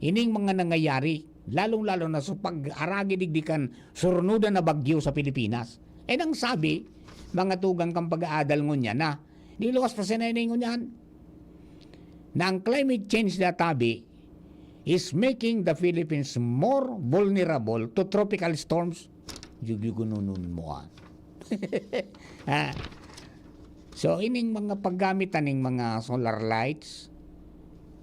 ining mga nangyayari, lalong-lalo na sa pag-aragi digdikan surnudan na bagyo sa Pilipinas. Nang sabi, mga tugang kang pag-aadal ngunyan na, di luwas pa sinayin ngunyan, na ang climate change na Tabi is making the Philippines more vulnerable to tropical storms. Yugununun mo So, ining mga paggamit ng mga solar lights,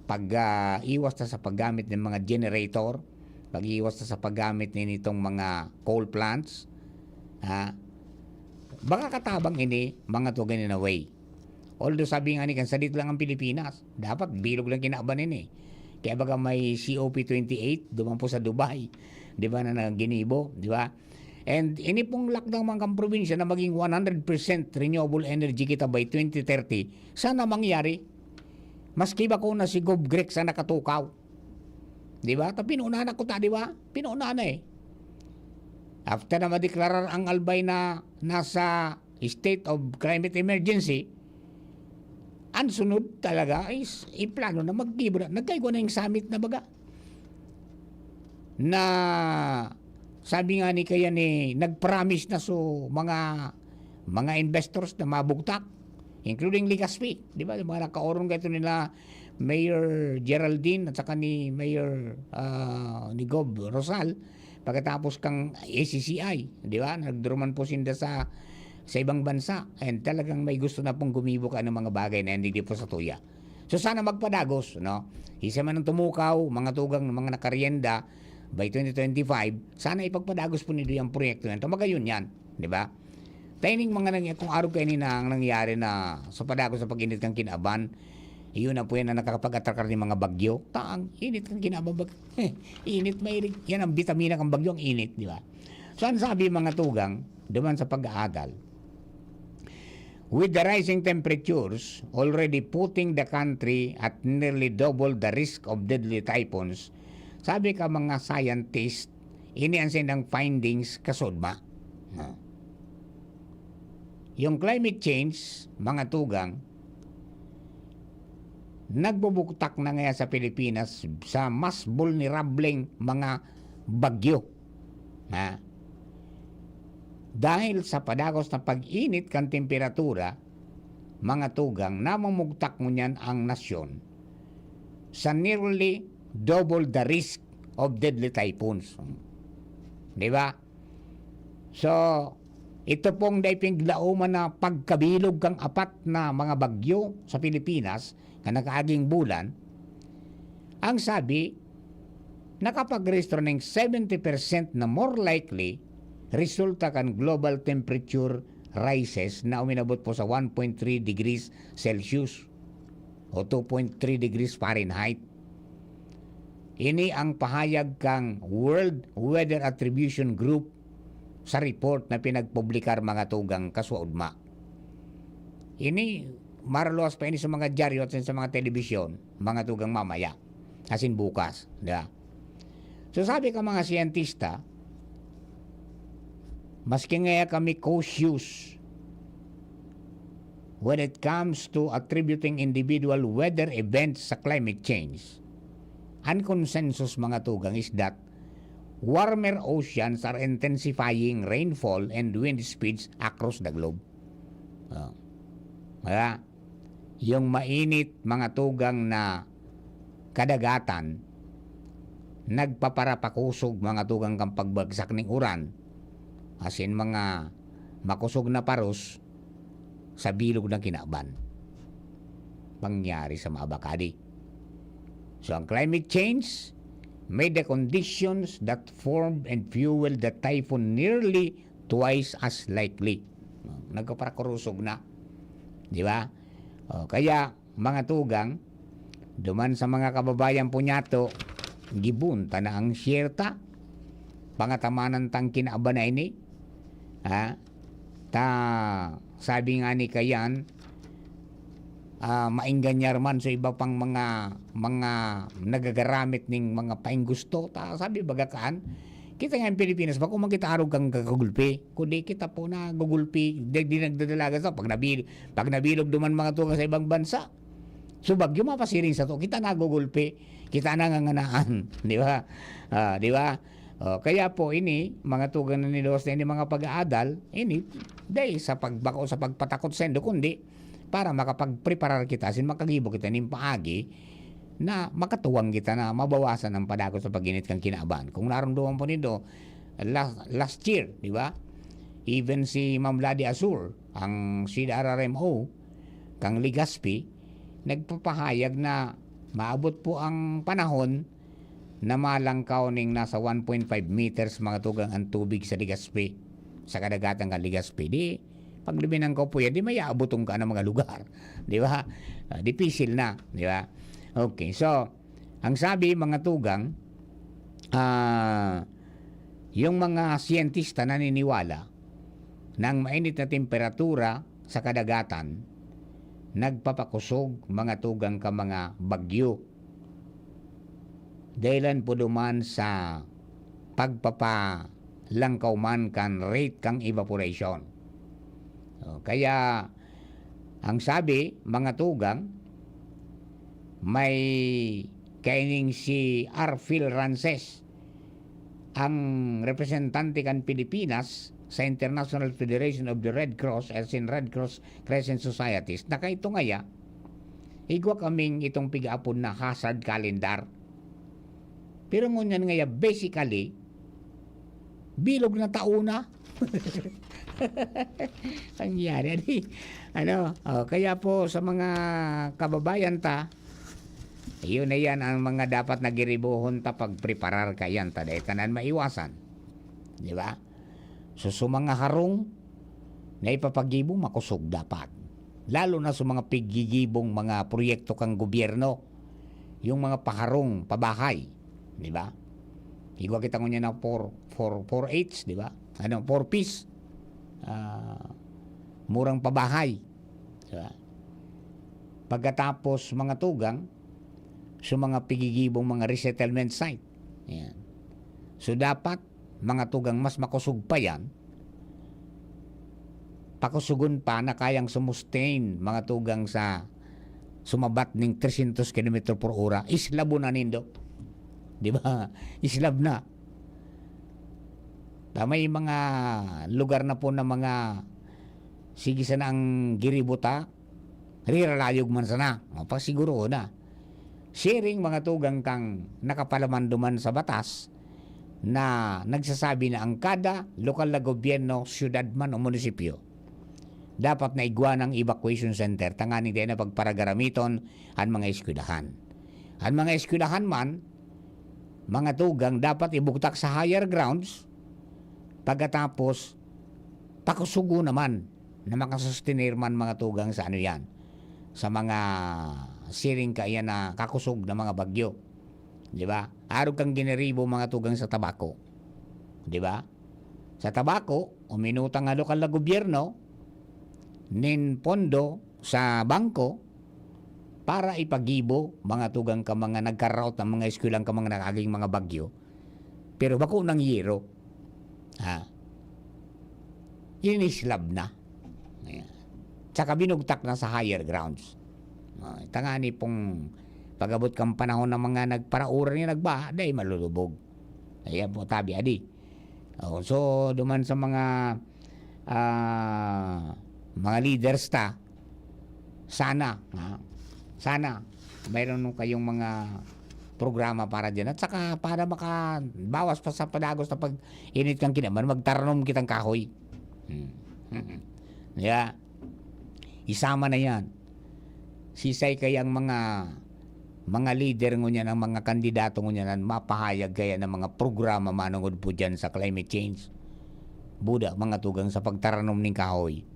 pag-iwas na sa paggamit ng mga generator, pag-iwas na sa paggamit nitong mga coal plants, baka katabang ini, mga tugan in a way. Although sabi nga ni kan, sadit lang ang Pilipinas, dapat bilog lang kinaaban ini. Kaya baga may COP28, duman po sa Dubai, di ba, na ginibo, di ba? And ini pong lakdang mga probinsya na maging 100% renewable energy kita by 2030, sana mangyari. Maski ba ko na si Gov Greg sa nakatukaw, di ba? Tapi pinuunahan ako ta, di ba? Pinuunahan na After na madeklarar ang Albay na nasa state of climate emergency, ang sunod talaga is iplano na mag-gibra. Nagkaigo na yung summit na baga. Na sabi nga ni kaya ni nag-promise na so mga investors na mabugtak, including Ligaspi, di ba? Mga nakaorong kaito nila Mayor Geraldine at saka ni Mayor ni Gov Rosal, pagkatapos kang ACCI, di ba? Nagdruman po sinda sa ibang bansa, and talagang may gusto na pong gumibo ka ng mga bagay na hindi po sa tuya. So sana magpadagos, no? Isa man ang tumukaw, mga tugang, mga nakarienda by 2025, sana ipagpadagos po nito yung proyekto na ito. Magayon yan, di ba? Taining mga nangyayari, kung araw kayo na ang nangyari na sa padagos sa pag-init kang kinaban, iyon na po yan na nakakapag-atrakar ng mga bagyo. Taang, init kang kinaban, init, may yan ang vitamina kang bagyo, ang init, di ba? So ang sabi mga tugang, duman sa pag-aadal, with the rising temperatures already putting the country at nearly double the risk of deadly typhoons, sabi ka mga scientist, iniansin ang findings kasudma. Yung climate change, mga tugang, nagbubuktak na ngayon sa Pilipinas sa mas vulnerableng mga bagyo. Dahil sa padagos na pag-init kan temperatura, mga tugang, namumugtak mo niyan ang nasyon sa nearly double the risk of deadly typhoons. Di ba? So, ito pong daiping lauman na pagkabilog kang apat na mga bagyo sa Pilipinas na nakaaging bulan, ang sabi, nakapag-restore ng 70% na more likely resulta kan global temperature rises na uminabot po sa 1.3 degrees Celsius o 2.3 degrees Fahrenheit. Ini ang pahayag kang World Weather Attribution Group sa report na pinagpublikar mga tugang kasuodma. Ini maraluas pa ini sa mga dyaryo at sa mga telebisyon, mga tugang mamaya, asin bukas. Diba? So sabi ka mga siyentista, maski nga kami cautious when it comes to attributing individual weather events sa climate change, ang consensus mga tugang is that warmer oceans are intensifying rainfall and wind speeds across the globe. Kaya, yung mainit mga tugang na kadagatan, nagpaparapakusog mga tugang kang pagbagsak ng uran, as in mga makusog na paros sa bilog ng Kinaban. Pangyari sa mga bakadi. So, ang climate change made the conditions that formed and fueled the typhoon nearly twice as likely. Nagpaparakusog na. Di ba? Kaya, mga tugang, duman sa mga kababayan po nyato, gibunta na ang siyerta, pangatamaan tang Kinaban na ini. Sabi nga ni Kayan, mainganyar man sa iba pang mga nagagaramit ng mga paing gusto. Sabi bagakaan, kita nga ang Pilipinas, bako man kita arog kang gagulpi. Kundi kita po na gugulpi, di nagdadalaga sa pag nabilog duman mga tugang sa ibang bansa. So bagyo mapasiring sa to, kita nagugulpi, kita nanganganaan, di ba? Di ba? Kaya po ini, mga tugang na nilos na ini mga pag-aadal, ini, dahil sa pagbako sa pagpatakot sendo, kundi para makapagpreparar kita, sin makagibo kita ng paagi, na makatuwang kita na mabawasan ang padakot sa pag-init kang Kinaban. Kung naramdaman po nito, last year, di ba? Even si Ma'am Ladi Azur, ang CDRRMO, kang Ligaspi, nagpapahayag na maabot po ang panahon na malangkaw ning nasa 1.5 meters mga tugang ang tubig sa Ligaspi, sa kadagatan ng Ligaspi. Di, pag luminang ko po yan, di may aabotong ka ng mga lugar. Di ba? Dipisil na. Di ba? Okay, so, ang sabi mga tugang, yung mga siyentista naniniwala na ang mainit na temperatura sa kadagatan nagpapakusog mga tugang ka mga bagyo. Dahilan po duman sa pagpapalangkaw man kan rate kang evaporation. Kaya ang sabi mga tugang, may kaining si Arfil Rances, ang representante kan Pilipinas sa International Federation of the Red Cross, as in Red Cross Crescent Societies, na kaito ngaya, igwa kaming itong pig-apon na hazard calendar. Pero ngunyan ngaya, basically, bilog na tauna. Ang yari. Kaya po sa mga kababayan ta, yun na yan ang mga dapat nagiribuhon ta pagpreparar kayan ta, dahil tanan maiwasan. Di ba? So, mga harong na ipapagibong makusog dapat. Lalo na sa mga pigigibong mga proyekto kang gobyerno, yung mga paharong, pabahay, di ba? Igwa kita ko niya na 4H, di ba? 4Ps. Murang pabahay. Di ba? Pagkatapos mga tugang, sa mga pigigibong mga resettlement site. Yan. So, dapat mga tugang mas makusog pa yan, pakusugon pa na kayang sumustain mga tugang sa sumabat ng 300 km per hora, islabo na nindo. Di ba? Islab na. May mga lugar na po na mga sige sana ang giributa, riralayog man sana. Pasiguro na. Sharing mga tugang kang nakapalaman duman sa batas, na nagsasabi na ang kada lokal na gobyerno, syudad man o munisipyo, dapat na igwa ng evacuation center, tanganing din na pagparagaramiton ang mga eskwelahan. Ang mga eskwelahan man, mga tugang, dapat ibuktak sa higher grounds, pagkatapos pakusugo naman na makasustenir man mga tugang sa ano yan, sa mga siring kaya na kakusog na mga bagyo. Di ba? Arog kang generibo mga tugang sa tabako. Di ba? Sa tabako, uminutang nga lokal na gobyerno nin pondo sa bangko para ipagibo mga tugang ka mga nagkaraot ng mga eskwelang ka mga nakaging mga bagyo. Pero bako ng yero. Inislab na. Tsaka binugtak na sa higher grounds. Tangani pong Pagabot kang panahon ng mga nagparaura niya nagbaha, day malulubog. Ayan po tabi adi. So duman sa mga leaders sana mayroon nung kayong mga programa para dyan. At saka para makabawas pa sa padagos na pag-init kang kinaman, magtaranom kitang kahoy. Yeah. Isama na yan. Sisay kayang mga leader ngo niya ng mga kandidato ngo niya na mapahayag kaya ng mga programa manungod po dyan sa climate change. Buda, mga tugang sa pagtaranom ng kahoy.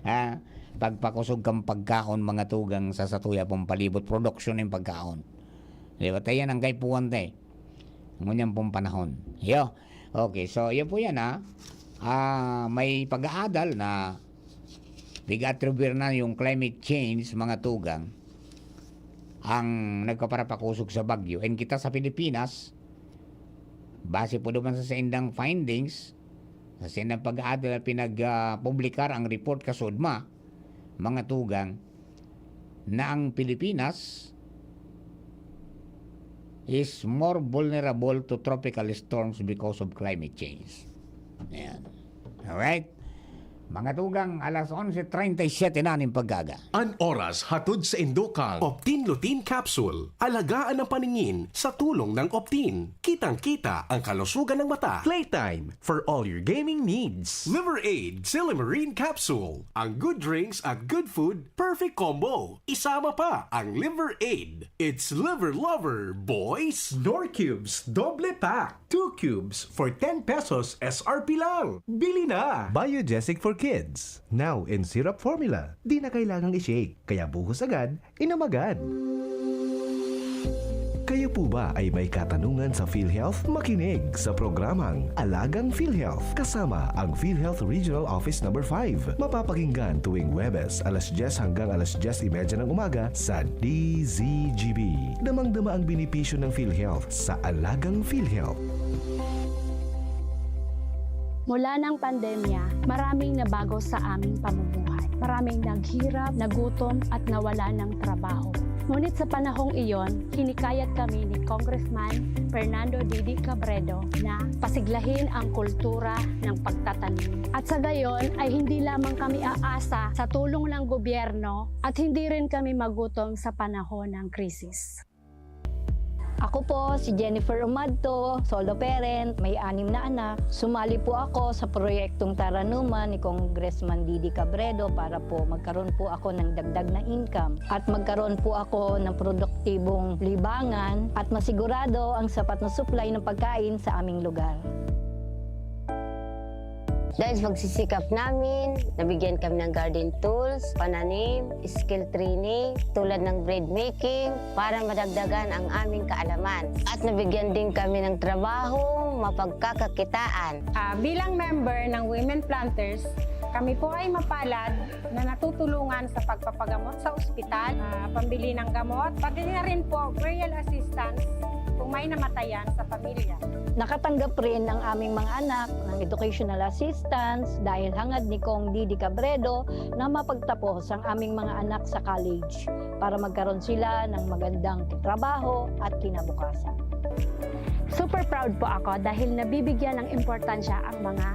Ha? Pagpakusog kang pagkaon mga tugang sa satuya pong palibot production ng pagkaon. Di ba? Tayo ang kaipuan tayo. Ngunyan pong panahon. Yo. Okay, so yan po yan may pag-aadal na big-attribute na yung climate change mga tugang ang nagkaparapakusog sa bagyo. And kita sa Pilipinas, base po naman sa indang findings, sa indang pag-aadal na pinag-publikar ang report kasudma, mga tugang, na ang Pilipinas is more vulnerable to tropical storms because of climate change. Ayan. Alright? Mga tugang, alas 11:37 na ng paggaga. An oras hatod sa Indokang Optin Lutein Capsule. Alagaan ang paningin sa tulong ng Optin. Kitang-kita ang kalusugan ng mata. Playtime for all your gaming needs. Liver Aid Silimarine Capsule. Ang good drinks at good food, perfect combo. Isama pa ang Liver Aid. It's liver lover, boys. Nor Cubes Doble Pack. 2 cubes for 10 pesos SRP lang. Bili na! Biogesic for kids. Now in syrup formula. Di na kailangang i-shake. Kaya buhos agad, inam agad. Kayo po ba ay may katanungan sa PhilHealth? Makinig sa programang Alagang PhilHealth kasama ang PhilHealth Regional Office No. 5. Mapapakinggan tuwing Huwebes alas 10 hanggang alas 10:30 ng umaga sa DZGB. Damang-dama ang benepisyo ng PhilHealth sa Alagang PhilHealth. Mula ng pandemya, maraming nabago sa aming pamumuhay. Maraming naghirap, nagutom at nawala ng trabaho. Ngunit sa panahong iyon, hinikayat kami ni Congressman Fernando Didi Cabredo na pasiglahin ang kultura ng pagtatanim. At sa gayon ay hindi lamang kami aasa sa tulong ng gobyerno at hindi rin kami magutom sa panahon ng krisis. Ako po si Jennifer Umadto, solo parent, may 6 na anak. Sumali po ako sa proyektong Taranuman ni Congressman Didi Cabredo para po magkaroon po ako ng dagdag na income at magkaroon po ako ng produktibong libangan at masigurado ang sapat na supply ng pagkain sa aming lugar. Dahil sa pagsisikap namin, nabigyan kami ng garden tools, pananim, skill training, tulad ng bread making, para madagdagan ang aming kaalaman. At nabigyan din kami ng trabaho, mapagkakakitaan. Bilang member ng Women Planters, kami po ay mapalad na natutulungan sa pagpapagamot sa ospital, pambili ng gamot, pati na rin po burial assistance kung may namatayan sa pamilya. Nakatanggap rin ang aming mga anak ng educational assistance dahil hangad ni Kong Didi Cabredo na mapagtapos ang aming mga anak sa college para magkaroon sila ng magandang trabaho at kinabukasan. Super proud po ako dahil nabibigyan ng importansya ang mga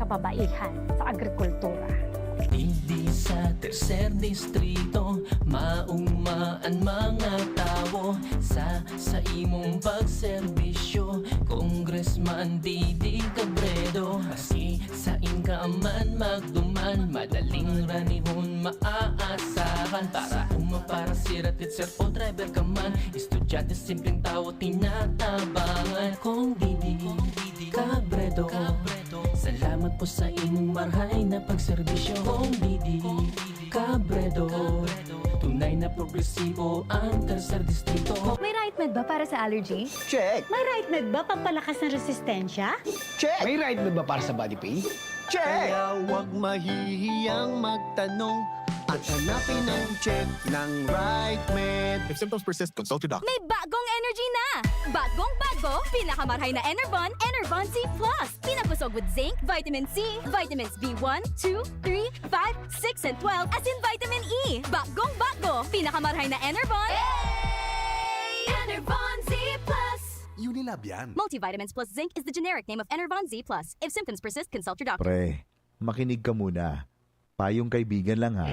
kababaihan sa agrikultura. Hindi sa tercer distrito, maungmaan mga tao sa imong pagserbisyo, Congressman Didi Cabredo. Asi sa inkaman magduman, madaling ranihon maaasahan. Para para sirat sir o driver ka man, estudyante simpleng tao tinatabangan. Kung Didi Cabredo, salamat po sa imong marhay na pagserbisyo. Kung Didi Cabredo, tunay na progresibo ang tercer distrito. May right med ba para sa allergy? Check! May right med ba pampalakas ng resistensya? Check! May right med ba para sa body pain? Check! Kaya huwag mahihiyang magtanong at hanapin ang check ng right med. If symptoms persist, consult your doctor. May bagong energy na! Bagong bago, pinakamarhay na Enervon, Enervon C+. Pinapusog with zinc, vitamin C, vitamins B1, 2, 3, 5, 6, and 12, as in vitamin E. Bagong bago, pinakamarhay na Enervon. Enervon Z+. Unilab yan. Multivitamins plus zinc is the generic name of Enervon Z+. If symptoms persist, consult your doctor. Pre, makinig ka muna. Payong kaibigan lang ha.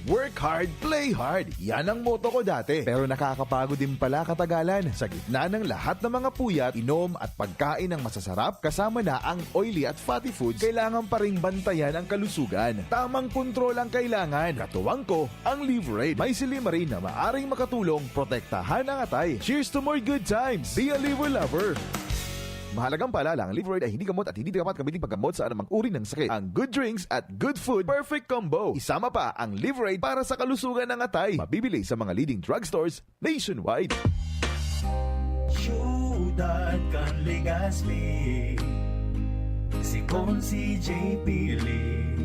Work hard, play hard. Yan ang motto ko dati. Pero nakakapagod din pala katagalan. Sa gitna ng lahat ng mga puyat, inom at pagkain ng masasarap, kasama na ang oily at fatty foods, kailangan pa ring bantayan ang kalusugan. Tamang kontrol ang kailangan. Katuwang ko, ang Liverade. May Silimarin na maaring makatulong, protektahan ang atay. Cheers to more good times. Be a liver lover. Mahalagang paalala, ang Liverade ay hindi gamot at hindi dapat gamitin paggamot sa anumang uri ng sakit. Ang good drinks at good food, perfect combo. Isama pa ang Liverade para sa kalusugan ng atay. Mabibili sa mga leading drugstores nationwide. Syudad kan Legazpi, si Consi J. Pili,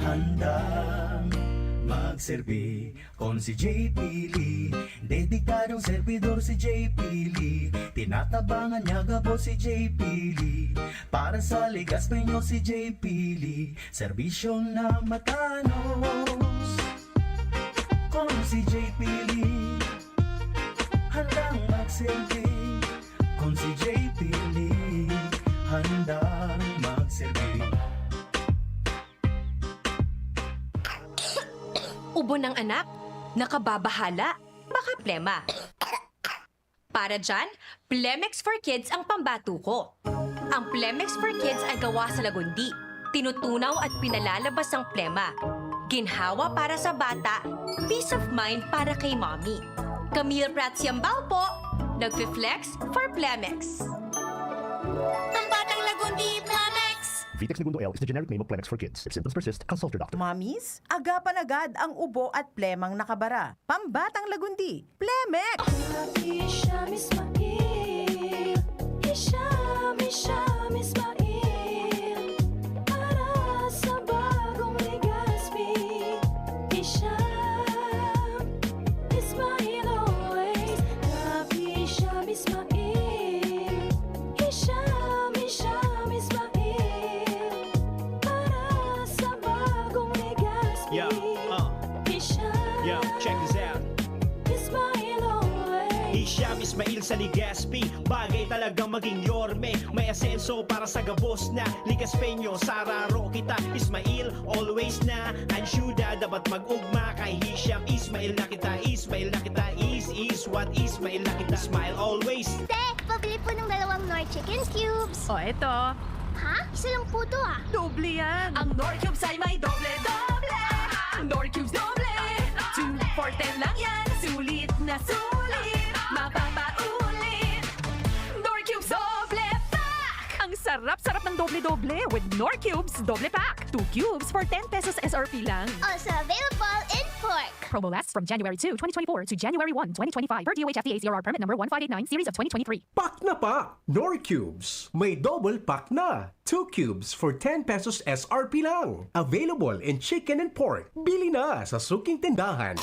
handang magserbi. Kon si J. Pili, dedikadong servidor si J. Pili, tinatabangan niya gabo si J. Pili, para sa Legazpeño si J. Pili, serbisyong na matanos. Kon si J. Pili, handang magserbi. Kon si J. Pili, handang magserbi. Ubo ng anak, nakababahala, baka plema. Para dyan, Plemex for Kids ang pambato ko. Ang Plemex for Kids ay gawa sa lagundi. Tinutunaw at pinalalabas ang plema. Ginhawa para sa bata, peace of mind para kay mommy. Camille Prats Yambao po, nagfi-flex for Plemex. Pambatang lagundi, Plemex! Vitex Segundo L is the generic name of Plemex for kids. If symptoms persist, consult your doctor. Mommies, agapan agad ang ubo at plemang nakabara. Pambatang lagundi, Plemex! Hisham Ismail, Hisham Ismail, para sa bagong Legazpi. Hisham Ismail always, love Hisham Ismail, Hisham Ismail. Yo, check this out. Hisham Ismail sa Legazpi, bagay talagang maging yorme. May asenso para sa gabos na Legazpeño, sararo kita Ismail, always na ang syudad dapat mag-ugma kay Hisham Ismail na kita, Ismail na kita, is what Ismail na kita, smile always. Te, pabili po ng 2 Nor Chicken Cubes. O, eto. Ha? Isa lang po to ah. Doble yan. Ang Nor Cubes ay may doble-doble. Nor Cubes doble. 2 for 10 lang yan. Sulit na sulit. Mapapaulit. Nor Cubes doble pack. Ang sarap-sarap ng doble-doble with Nor Cubes doble pack. 2 cubes for 10 pesos SRP lang. Also available in pork. Promo lasts from January 2, 2024 to January 1, 2025 per DOH FDA CRR permit number 1589 series of 2023. Pack na pack! Nor Cubes. May double pack na. 2 cubes for 10 pesos SRP lang. Available in chicken and pork. Bili na sa suking tindahan.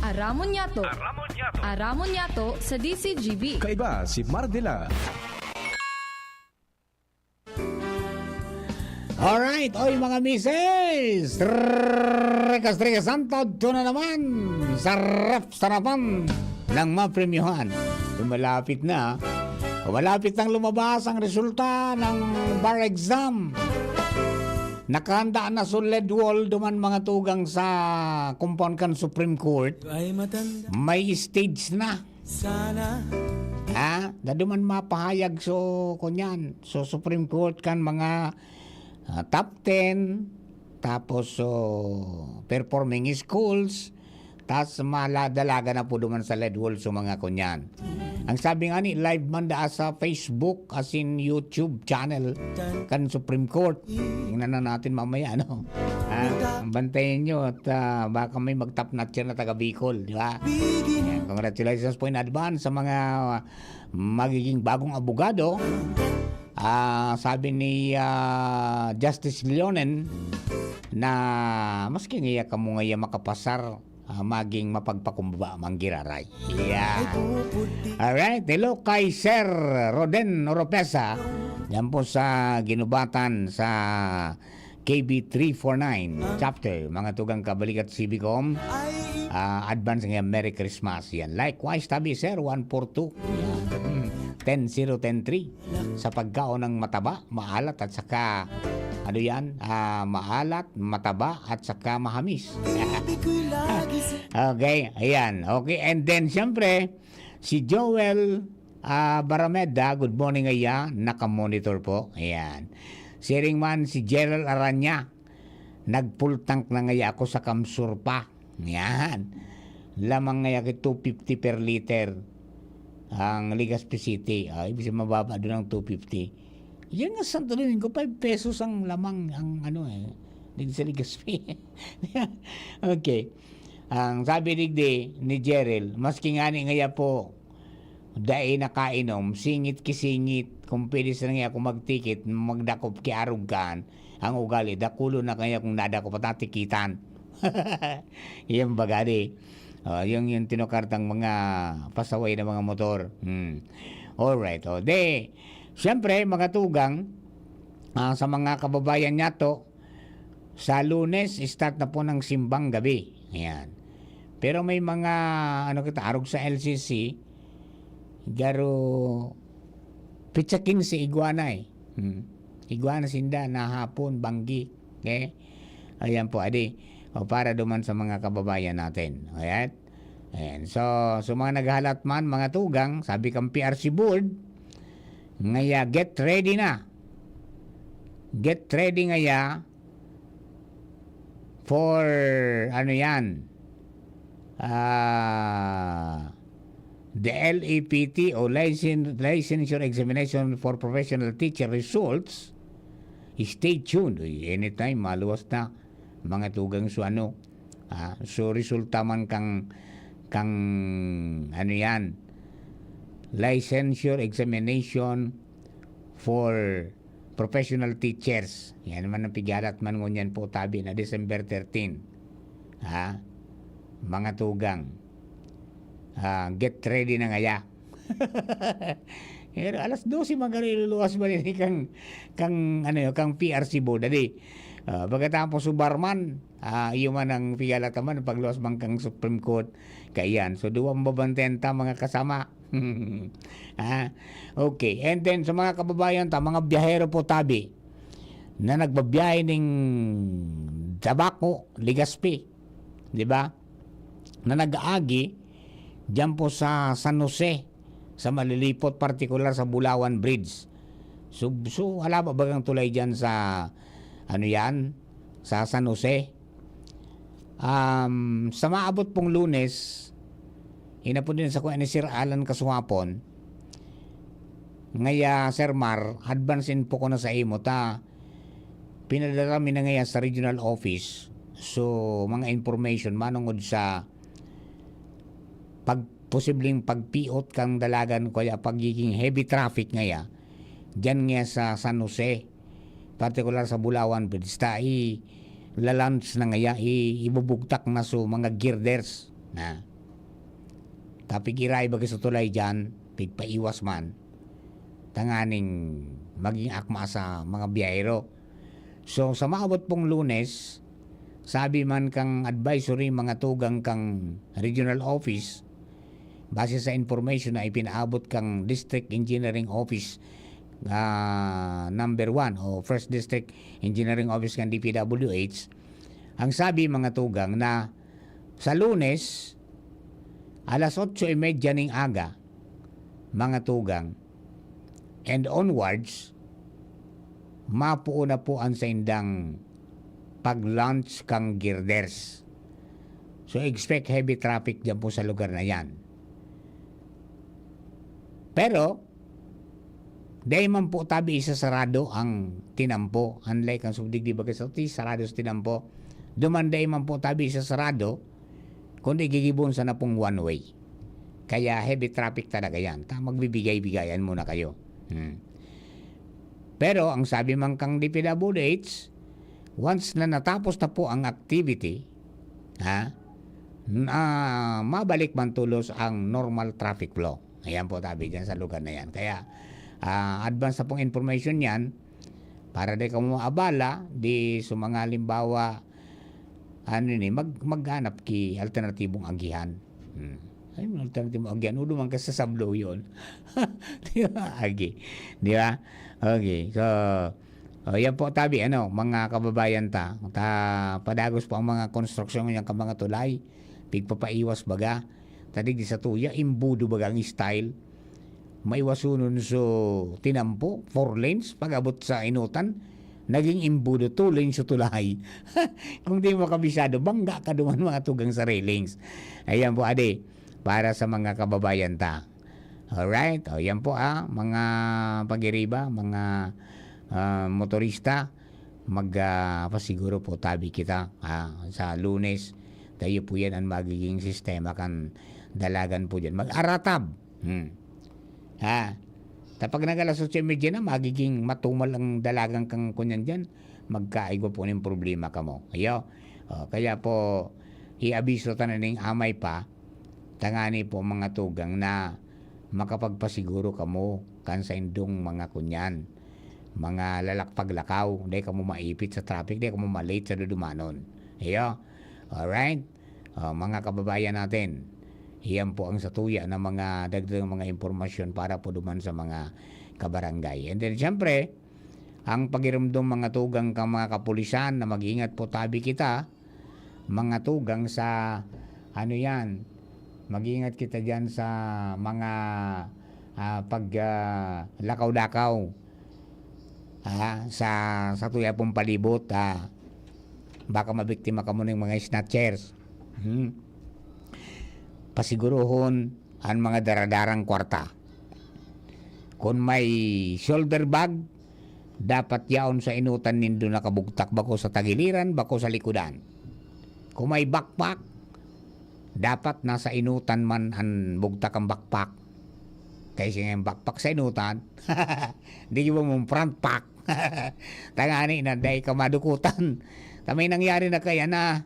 Aramon Yato. Aramon Yato sa DCGV. Kaiba si Mardela. Alright, oy mga misis! Rekas-rekas ang todo na naman! Sarap-sarapan ng mapremyohan. Malapit na, malapit nang lumabas ang resulta ng bar exam. Nakahanda na sa lead wall duman mga tugang sa compound kan Supreme Court. May stage na. Ha? Daduman mapahayag so kunyan. So Supreme Court kan mga top 10, tapos performing schools, tapos maladalaga na po duman sa lead wall so mga kunyan. Ang sabi nga ni, live man da sa Facebook as in YouTube channel kan Supreme Court. Tingnan na natin mamaya, no? Bantayin nyo at baka may mag-top notch na taga Bicol, di ba? Yan, congratulations po in advance sa mga magiging bagong abogado. Sabi ni Justice Leonen na maski ngayon ka mo ngayon makapasar maging mapagpakumbaba manggiraray. Yeah. Alright, hello kay Sir Roden Oropesa. Yan po sa ginubatan sa KB 349 chapter, mga tugang kabalikat Civicom. Advance ngayon, Merry Christmas. Yan. Likewise, tabi Sir 142. 10013 sa pagkaon ng mataba, maalat at saka maalat, mataba at saka mahamis. Okay, ayan. Okay, and then siyempre si Joel Barameda, good morning aya, naka-monitor po. Ayan. Sharing man si Gerald Aranya, nag-full tank na ngaya ako sa Kamsur pa. Ayan. Lamang ngaya ki 250 per liter ang Legazpi City. Ibig sabihin mababa doon ng 250. Yan nga Santo Domingo, 5 pesos ang lamang ang dito sa Legazpi. Okay. Ang sabi ni Gerald, maski nga ni ngaya po dahil nakainom, singit kisingit, kung pwede sa nga ako magtikit, magdakop ki arugan, ang ugali, dakulo na kaya kung nadakop at natikitan. Yan bagadi. Yung tinukartang mga pasaway na mga motor. Alright. Siyempre, mga tugang, sa mga kababayan niya to, sa Lunes, start na po ng simbang gabi. Ayan. Pero may mga, arog sa LCC, garo pitsakin si Iguana Iguana sinda na hapon banggi. Okay? Ayan po adi. Para duman sa mga kababayan natin. Alright? Ayan. So mga naghalat man mga tugang, sabi kang PRC board, ngaya get ready na. Get ready ngaya for the LAPT o Licensure Examination for Professional Teacher results. Stay tuned. Anytime, maluwas na mga tugang so resulta man kang Licensure Examination for Professional Teachers. Yan naman ang pigalat man ngunyan po tabi na December 13. Mga tugang. Get ready na ngaya. Alas 12 magaluluwas ba rin kang PRC board adi. Pagkatapos subarman, iyo man ang pigalataman pagluwas man kang Supreme Court kayan. So duwang babantenta mga kasama. Okay, and then sa mga kababayan mga biyahero po tabi na nagbabiyahe ng Tabaco, Legazpi, di ba? Na nag-aagi diyan po sa San Jose, sa malilipot, partikular sa Bulawan Bridge. So wala ba bagang tulay diyan sa sa San Jose? Sa maabot pong Lunes, ina po din sa kuha ni Sir Alan Kasuhapon, ngaya Sir Mar, advancein po ko na sa imo pinadala mi na ngaya sa regional office. So mga information manungod sa posibleng pagpiot kang dalagan kaya pagiging heavy traffic ngaya dyan nga sa San Jose, partikular sa Bulawan Bridge, lalunch na ngaya ibubugtak na so mga girders na tapigiray bagay sa tulay dyan, pigpaiwas man tanganing maging akma sa mga biyahero. So sa maabot pong Lunes, sabi man kang advisory mga tugang kang regional office, base sa information na ipinaabot kang District Engineering Office number 1 o First District Engineering Office kang DPWH, ang sabi mga tugang na sa Lunes alas 8:30 ning aga mga tugang and onwards mapuo na po ang sa indang pag-launch kang girders. So expect heavy traffic dyan po sa lugar na yan. Pero dahil man po tabi isa sarado ang tinampo, unlike ang subdigdi bagay sa sarado sa tinampo, dumanday man po tabi isa sarado, kundi gigibon sa na pong one way. Kaya heavy traffic talaga yan. Magbibigay-bigayan muna kayo. Pero ang sabi man kang DPWH, once na natapos na po ang activity, mabalik man tulos ang normal traffic flow. Ayan po tabi dyan sa lugar na yan. Kaya advance na pong information yan para di ka mo abala di sa mga limbawa maghanap ki alternatibong agihan. Ay, alternatibong agihan. Ulo man ka sa sablo yun. Di ba? Agi. Di ba? Okay. So, yan po tabi, mga kababayan padagos po ang mga konstruksyon ng mga tulay. Pigpapaiwas baga. Tadig di sa tuya, imbudo baga ang style. Maiwasunon so tinampo, 4 lanes, pag-abot sa inutan, naging imbudo 2 lanes so tulay. Kung di mo kabisado, bangga ka duman mga tugang sa railings. Ayan po, ade, para sa mga kababayan ta. Alright, yan po mga pag-iriba, mga motorista, pasiguro po tabi kita sa Lunes. Tayo po yan ang magiging sistema kan dalagan po dyan. Mag-aratab. Tapag nagalas 8:30 na, magiging matumal ang dalagang kang kunyan dyan. Magkaigo po ng problema ka mo. Kaya po, iabiso ta na ning amay pa, tangani po mga tugang na makapagpasiguro ka mo kan sa indong mga kunyan. Mga lalakpaglakaw, hindi ka mo maipit sa traffic, hindi ka mo malate sa dudumanon. Alright? Mga kababayan natin, iyan po ang satuya ng mga dagdag mga impormasyon para po duman sa mga kabarangay. And then, siyempre, ang pagiramdom mga tugang ka mga kapulisan na mag-ingat po tabi kita, mga tugang sa, mag-ingat kita dyan sa mga paglakaw-lakaw sa tuya pong palibot, baka mabiktima ka mo ng mga snatchers. Pasiguruhon ang mga daradarang kwarta. Kung may shoulder bag, dapat yaon sa inutan nindo nakabugtak bako sa tagiliran, bako sa likudan. Kung may backpack, dapat nasa inutan man ang bugtak ang backpack. Kaysa yung backpack sa inutan, hindi mo mong front pack. Tangani na dahil ka madukutan. Tamay nangyari na kaya na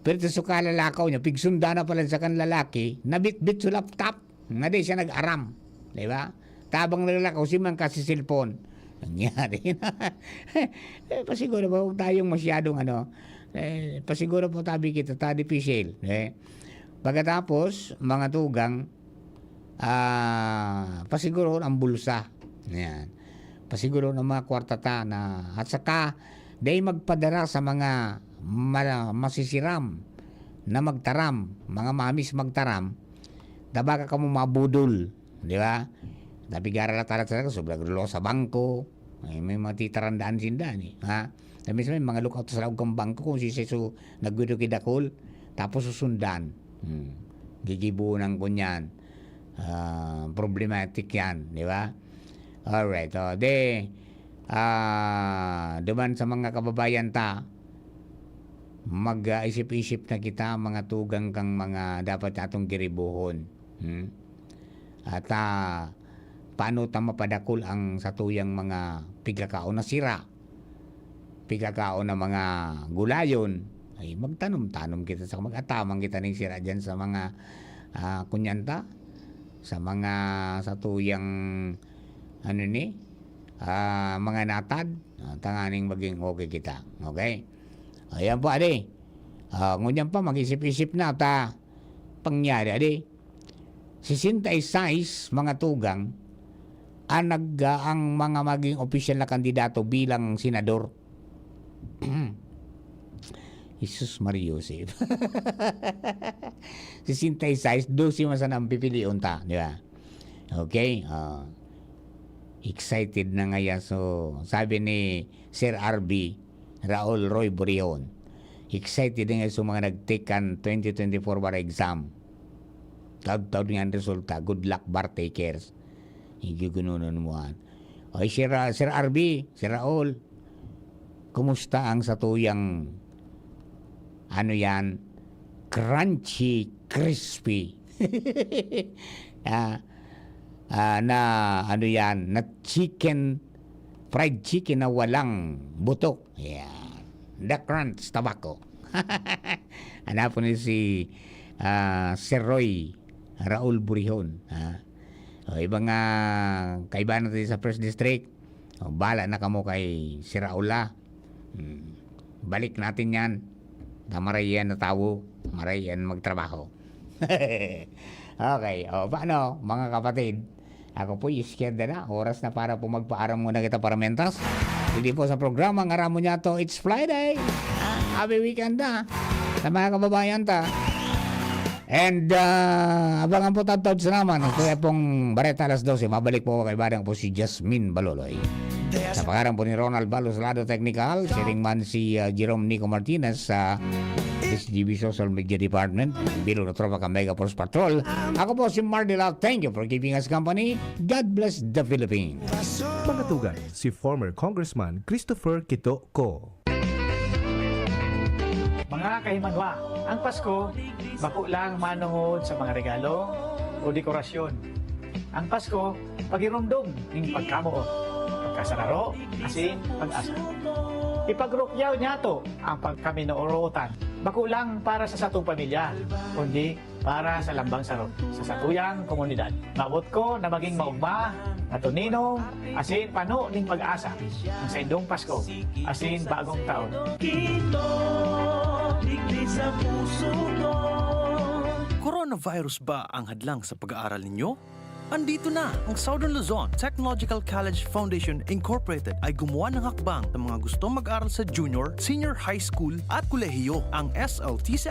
pero sa kalalakaw niya, pigsunda na pala sa kan lalaki, nabit-bit sa laptop, na di siya nag-aram. Diba? Tabang lalakaw, si man kasi cellphone. Nangyari na. Pasiguro po tayong masyadong pasiguro po tabi kita, difficile. Pagkatapos, mga tugang, pasiguro ang bulsa. Yan. Pasiguro ng mga kwartata na, at saka, dahil magpadara sa mga masisiram na magtaram, mga mamis magtaram, dabaga ka mo mabudol, di ba? Tapi gara la tarat sa sobrang gulo sa bangko, may mga titarandaan sinda ni, ha? Tapi may mga lookout sa loob ng bangko kung si Sesu naggudo kidakol, tapos susundan. Gigibo ng kunyan. Problematic yan, di ba? Alright, duman sa mga kababayan mag-isip-isip na kita mga tugang kang mga dapat natong giribuhon. At paano ta mapadakol ang satuyang mga pigakao na sira, pigakao na mga gulayon, ay magtanom-tanom kita sa mag-atamang kita ng sira dyan sa mga kunyanta, sa mga satuyang mga natad, tanganing maging okay kita. Okay? Ayan po, ade. Ngunyan pa, mag-isip-isip na pangyari, ade. 66 mga tugang ang mga maging opisyal na kandidato bilang senador. Jesus Mario Joseph. 66, 12 man sa nang pipiliun ta, di ba? Okay? Excited na ngayon. So, sabi ni Sir RB, Raul Roy Burion, excited na ngayon sa mga nag-take ang 2024 bar exam. Taud-taud nga ang resulta. Good luck, bar takers. Higugununan mo yan. Okay, Sir RB, Sir Raul, kumusta ang satuyang crunchy, crispy na chicken, fried chicken na walang butok. Yeah. The crunch tobacco. Hanapon niyo si Sir Roy Raul Burihon. O, ibang kaibahan natin sa First District. O, bala na kamo kay si Raul. Balik natin yan. Tamaray yan na tao. Maray yan magtrabaho. Okay. O, paano mga kapatid? Ako po iskeda na. Oras na para po magpaaram muna kita para mentas. Hindi po sa programa ng Aramo Nyato, it's Friday. Happy weekend na. Sa mga kababayan ta. And abangan po tatawad sa naman. Kaya pong Bareta alas 12. Mabalik po kay badang po si Jasmine Baloloy. Sa pangalan po ni Ronald Balos Lado Technical. Siring man si Jerome Nico Martinez sa SGB Social Media Department. Bilo na tropa ka Mega Force Patrol. Ako po si Mardila. Thank you for keeping us company. God bless the Philippines. Mga tugay, si former Congressman Christopher Quito Co. Mga kahimanwa, ang Pasko, bako lang manungod sa mga regalo o dekorasyon. Ang Pasko, pagirumdum ng pagkamuot, pagkasararo, asin, pag-asa. Ipagrukyaw niya to ang pagkaminoorutan. Bako lang para sa satong pamilya, kundi para sa lambang sarot, sa satuyang komunidad. Maabot ko na maging maugma, natuninong, asin pano ng pag-asa ang sa indong Pasko, asin bagong taon. Coronavirus ba ang hadlang sa pag-aaral ninyo? Andito na ang Southern Luzon Technological College Foundation Incorporated ay gumawa ng hakbang sa mga gustong mag-aral sa junior, senior high school at kolehiyo. Ang SLTCF